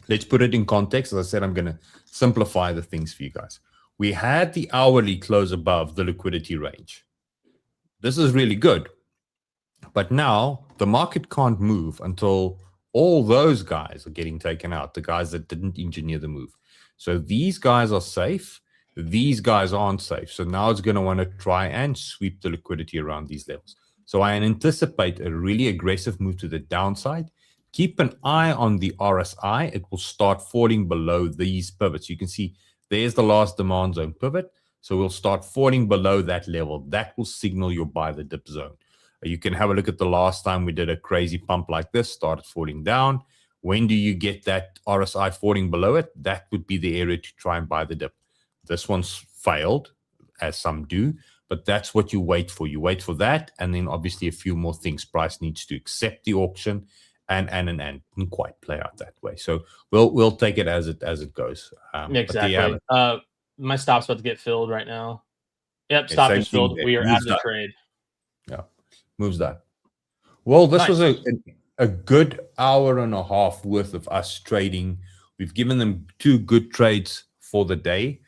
Speaker 1: Let's put it in context. As I said, I'm going to simplify the things for you guys. We had the hourly close above the liquidity range. This is really good. But now the market can't move until all those guys are getting taken out, the guys that didn't engineer the move. So these guys are safe. These guys aren't safe. So now it's going to want to try and sweep the liquidity around these levels. So I anticipate a really aggressive move to the downside. Keep an eye on the RSI. It will start falling below these pivots. You can see there's the last demand zone pivot. So we'll start falling below that level. That will signal your buy the dip zone. You can have a look at the last time we did a crazy pump like this, started falling down. When do you get that RSI falling below it? That would be the area to try and buy the dip. This one's failed, as some do, but that's what you wait for. You wait for that, and then obviously a few more things. Price needs to accept the auction and didn't quite play out that way. So we'll take it as it goes.
Speaker 2: Exactly. My stop's about to get filled right now. Yep, stop is filled. We are out of the trade.
Speaker 1: Yeah, moves that. Well, this was a good hour and a half worth of us trading. We've given them 2 good trades for the day.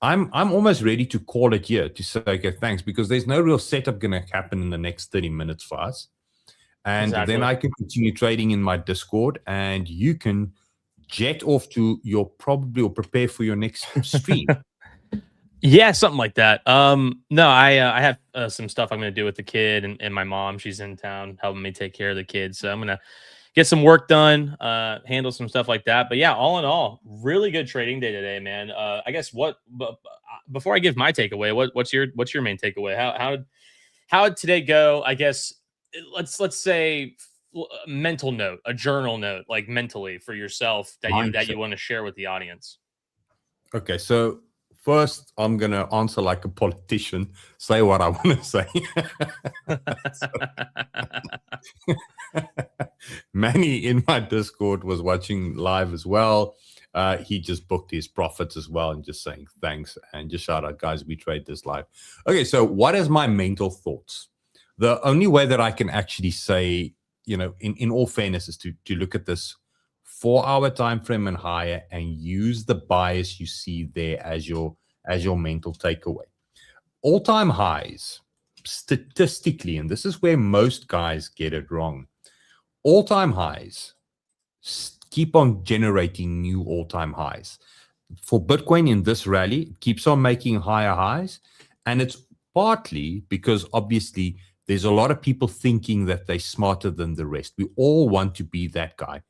Speaker 1: I'm almost ready to call it here to say, okay, thanks, because there's no real setup going to happen in the next 30 minutes for us. And then I can continue trading in my Discord, and you can jet off to your prepare for your next stream.
Speaker 2: Yeah, something like that. No, I have some stuff I'm going to do with the kid and my mom. She's in town helping me take care of the kids. So I'm going to get some work done, handle some stuff like that. But yeah, all in all, really good trading day today, man. I guess before I give my takeaway, what's your main takeaway? How did today go? I guess let's say a mental note, a journal note, like mentally for yourself that you want to share with the audience.
Speaker 1: Okay, so first I'm gonna answer like a politician, say what I want to say. Manny in my Discord was watching live as well. He just booked his profits as well and just saying thanks and just shout out, guys, we trade this live. Okay, so what is my mental thoughts? The only way that I can actually say, in all fairness, is to look at this 4-hour time frame and higher and use the bias you see there as your mental takeaway. All-time highs, statistically, and this is where most guys get it wrong, all-time highs keep on generating new all-time highs. For Bitcoin in this rally, it keeps on making higher highs, and it's partly because obviously there's a lot of people thinking that they're smarter than the rest. We all want to be that guy.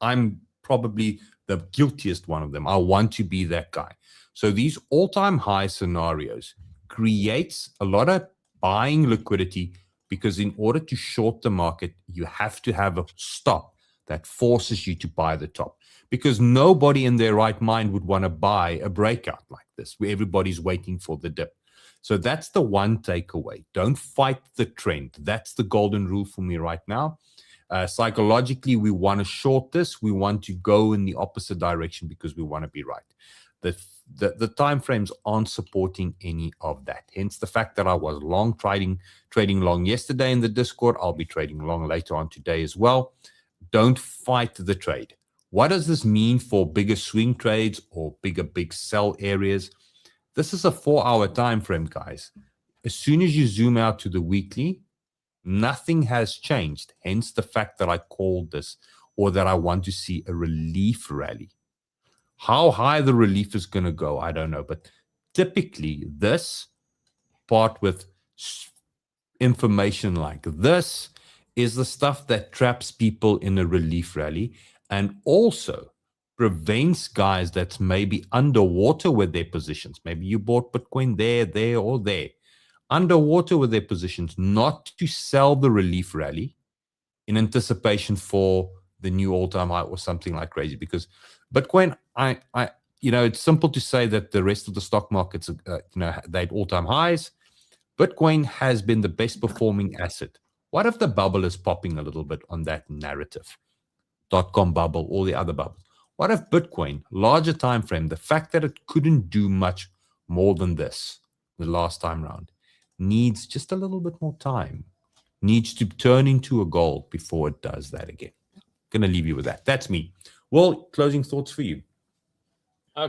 Speaker 1: I'm probably the guiltiest one of them. I want to be that guy. So these all-time high scenarios creates a lot of buying liquidity, because in order to short the market, you have to have a stop that forces you to buy the top, because nobody in their right mind would want to buy a breakout like this where everybody's waiting for the dip. So that's the one takeaway. Don't fight the trend. That's the golden rule for me right now. Psychologically, we want to short this. We want to go in the opposite direction because we want to be right. The time frames aren't supporting any of that. Hence the fact that I was long trading long yesterday in the Discord. I'll be trading long later on today as well. Don't fight the trade. What does this mean for bigger swing trades or big sell areas? This is a 4-hour time frame, guys. As soon as you zoom out to the weekly, nothing has changed. Hence the fact that I called this, or that I want to see a relief rally. How high the relief is going to go, I don't know. But typically, this part with information like this is the stuff that traps people in a relief rally, and also prevents guys that's maybe underwater with their positions. Maybe you bought Bitcoin there, or there. Underwater with their positions, not to sell the relief rally in anticipation for the new all-time high or something like crazy. Because Bitcoin, it's simple to say that the rest of the stock markets, they had all-time highs. Bitcoin has been the best performing asset. What if the bubble is popping a little bit on that narrative? .com bubble, all the other bubbles. What if Bitcoin, larger time frame, the fact that it couldn't do much more than this the last time round, needs just a little bit more time, needs to turn into a gold before it does that again? Going to leave you with that. That's me. Well, closing thoughts for you.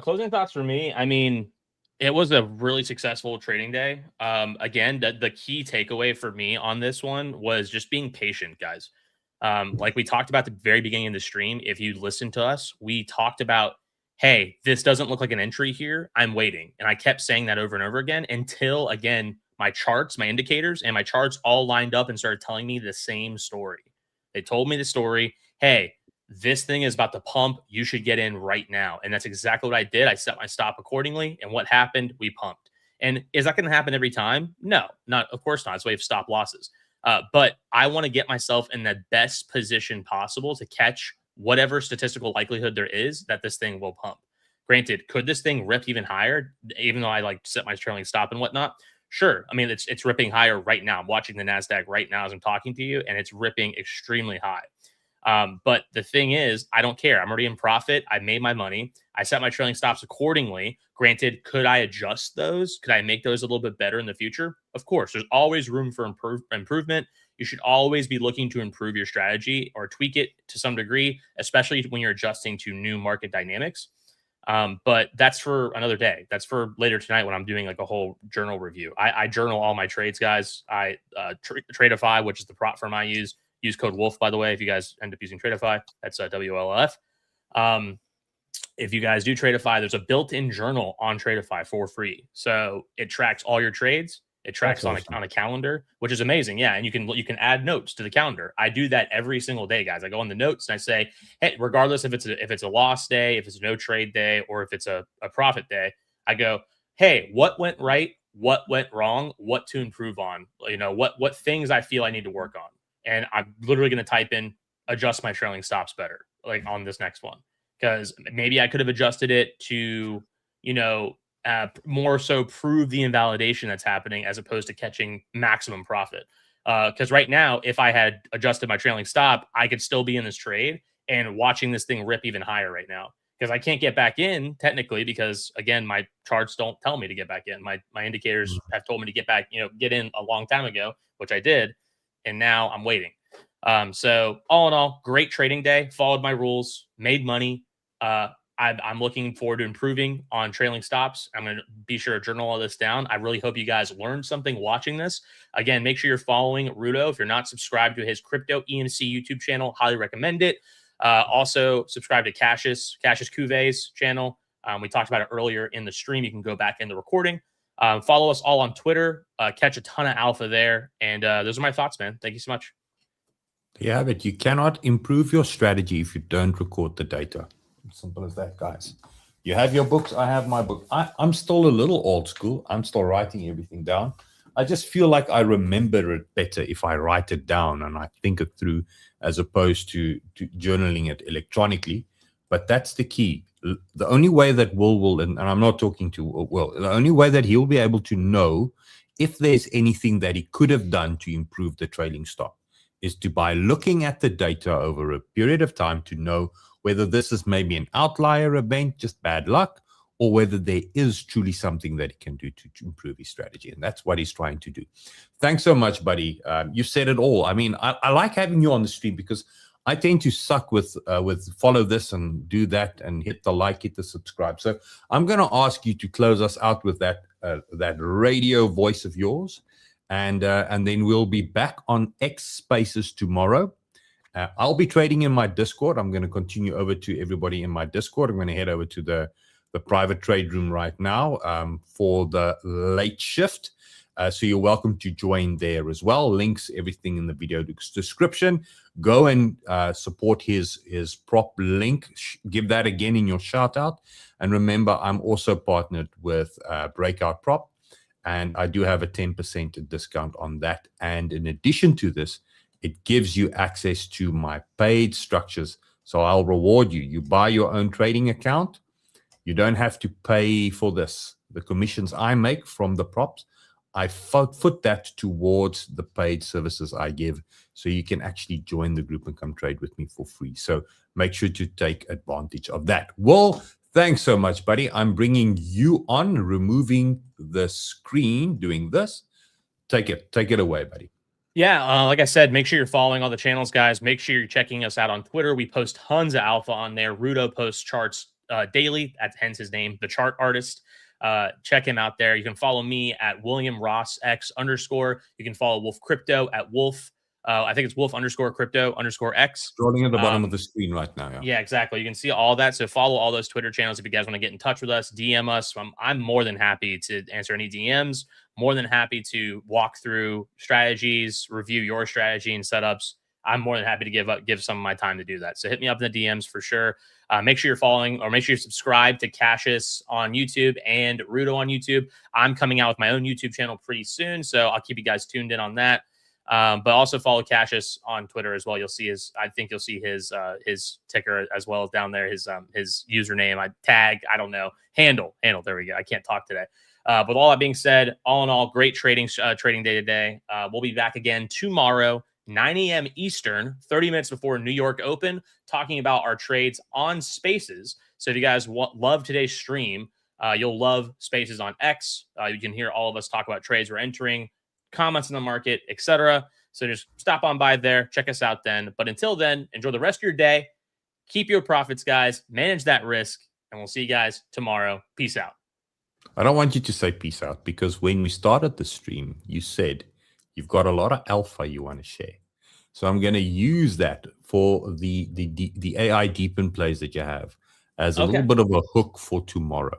Speaker 2: Closing thoughts for me. I mean, it was a really successful trading day. Again, the key takeaway for me on this one was just being patient, guys. Like we talked about at the very beginning of the stream, if you listen to us, we talked about, hey, this doesn't look like an entry here. I'm waiting. And I kept saying that over and over again until, again, my charts, my indicators, and my charts all lined up and started telling me the same story. They told me the story, hey, this thing is about to pump. You should get in right now. And that's exactly what I did. I set my stop accordingly. And what happened? We pumped. And is that going to happen every time? No, of course not. It's why you have stop losses. But I want to get myself in the best position possible to catch whatever statistical likelihood there is that this thing will pump. Granted, could this thing rip even higher, even though I set my trailing stop and whatnot? Sure. I mean, it's ripping higher right now. I'm watching the NASDAQ right now as I'm talking to you, and it's ripping extremely high. But the thing is, I don't care. I'm already in profit. I made my money. I set my trailing stops accordingly. Granted, could I adjust those? Could I make those a little bit better in the future? Of course, there's always room for improvement. You should always be looking to improve your strategy or tweak it to some degree, especially when you're adjusting to new market dynamics. But that's for another day. That's for later tonight when I'm doing like a whole journal review. I journal all my trades, guys. I Tradeify, which is the prop firm I use. Use code WOLF, by the way, if you guys end up using Tradeify. That's WLF. If you guys do Tradeify, there's a built-in journal on Tradeify for free. So it tracks all your trades. It tracks on a calendar, which is amazing. Yeah, and you can add notes to the calendar. I do that every single day, guys. I go on the notes and I say, hey, regardless if it's a loss day, if it's a no trade day, or if it's a profit day, I go, hey, what went right? What went wrong? What to improve on? You know, what things I feel I need to work on. And I'm literally going to type in adjust my trailing stops better, like on this next one, because maybe I could have adjusted it to, you know, more so prove the invalidation that's happening as opposed to catching maximum profit. Because right now, if I had adjusted my trailing stop, I could still be in this trade and watching this thing rip even higher right now. Because I can't get back in technically, because again, my charts don't tell me to get back in. My indicators have told me to get in a long time ago, which I did, and now I'm waiting. So all in all, great trading day. Followed my rules, made money. I'm looking forward to improving on trailing stops. I'm going to be sure to journal all this down. I really hope you guys learned something watching this. Again, make sure you're following Rudo. If you're not subscribed to his Crypto EMC YouTube channel, highly recommend it. Also, subscribe to Cassius Cuvier's channel. We talked about it earlier in the stream. You can go back in the recording. Follow us all on Twitter. Catch a ton of alpha there. And those are my thoughts, man. Thank you so much.
Speaker 1: Yeah, but you cannot improve your strategy if you don't record the data. Simple as that, guys. You have your books. I have my book. I'm still a little old school. I'm still writing everything down. I just feel like I remember it better if I write it down and I think it through, as opposed to journaling it electronically. But that's the key. The only way that Will, and I'm not talking to Will, the only way that he'll be able to know if there's anything that he could have done to improve the trailing stop is by looking at the data over a period of time to know whether this is maybe an outlier event, just bad luck, or whether there is truly something that he can do to improve his strategy. And that's what he's trying to do. Thanks so much, buddy. You said it all. I mean, I like having you on the stream because I tend to suck with follow this and do that and hit the like, hit the subscribe. So I'm going to ask you to close us out with that radio voice of yours. And then we'll be back on X Spaces tomorrow. I'll be trading in my Discord. I'm going to continue over to everybody in my Discord. I'm going to head over to the private trade room right now for the late shift. So you're welcome to join there as well. Links, everything in the video description. Go and support his prop link. Give that again in your shout out. And remember, I'm also partnered with Breakout Prop. And I do have a 10% discount on that. And in addition to this, it gives you access to my paid structures. So I'll reward you. You buy your own trading account. You don't have to pay for this. The commissions I make from the props, I foot that towards the paid services I give. So you can actually join the group and come trade with me for free. So make sure to take advantage of that. Well, thanks so much, buddy. I'm bringing you on, removing the screen, doing this. Take it away, buddy.
Speaker 2: Yeah, like I said, make sure you're following all the channels, guys. Make sure you're checking us out on Twitter. We post tons of alpha on there. Rudo posts charts daily. That's hence his name, the chart artist. Check him out there. You can follow me at William Ross X _. You can follow Wolf Crypto at Wolf. I think it's Wolf _crypto _X.
Speaker 1: Scrolling at the bottom of the screen right now.
Speaker 2: Yeah, exactly. You can see all that. So follow all those Twitter channels if you guys want to get in touch with us. DM us. I'm more than happy to answer any DMs. More than happy to walk through strategies, review your strategy and setups. I'm more than happy to give some of my time to do that. So hit me up in the DMs for sure. Make sure you're following, or make sure you subscribe to Cassius on YouTube and Rudo on YouTube. I'm coming out with my own YouTube channel pretty soon, so I'll keep you guys tuned in on that. But also follow Cassius on Twitter as well. You'll see I think you'll see his ticker as well as down there, his username, handle. There we go. I can't talk today. With all that being said, all in all, great trading day today. We'll be back again tomorrow, 9 a.m. Eastern, 30 minutes before New York Open, talking about our trades on Spaces. So if you guys love today's stream, you'll love Spaces on X. You can hear all of us talk about trades we're entering, comments in the market, etc. So just stop on by there, check us out then. But until then, enjoy the rest of your day. Keep your profits, guys. Manage that risk, and we'll see you guys tomorrow. Peace out.
Speaker 1: I don't want you to say peace out, because when we started the stream, you said you've got a lot of alpha you want to share. So I'm going to use that for the AI deepen plays that you have as a little bit of a hook for tomorrow.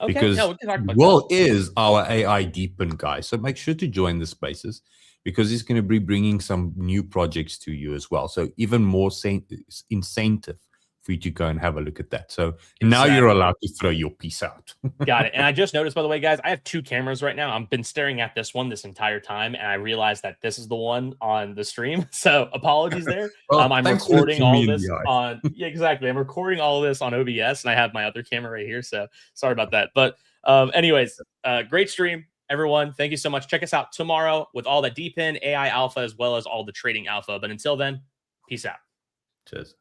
Speaker 2: Okay,
Speaker 1: because
Speaker 2: no, we can talk about
Speaker 1: Will is our AI deepen guy. So make sure to join the spaces because he's going to be bringing some new projects to you as well. So even more incentive for you to go and have a look at that. So now you're allowed to throw your piece out.
Speaker 2: Got it. And I just noticed, by the way, guys, I have 2 cameras right now. I've been staring at this one this entire time, and I realized that this is the one on the stream. So apologies there.
Speaker 1: Well,
Speaker 2: I'm
Speaker 1: thanks for
Speaker 2: recording
Speaker 1: looking
Speaker 2: all
Speaker 1: me
Speaker 2: of
Speaker 1: in
Speaker 2: this
Speaker 1: the eye.
Speaker 2: on exactly. I'm recording all of this on OBS, and I have my other camera right here. So sorry about that. But anyways, great stream, everyone. Thank you so much. Check us out tomorrow with all the deep in AI alpha as well as all the trading alpha. But until then, peace out.
Speaker 1: Cheers.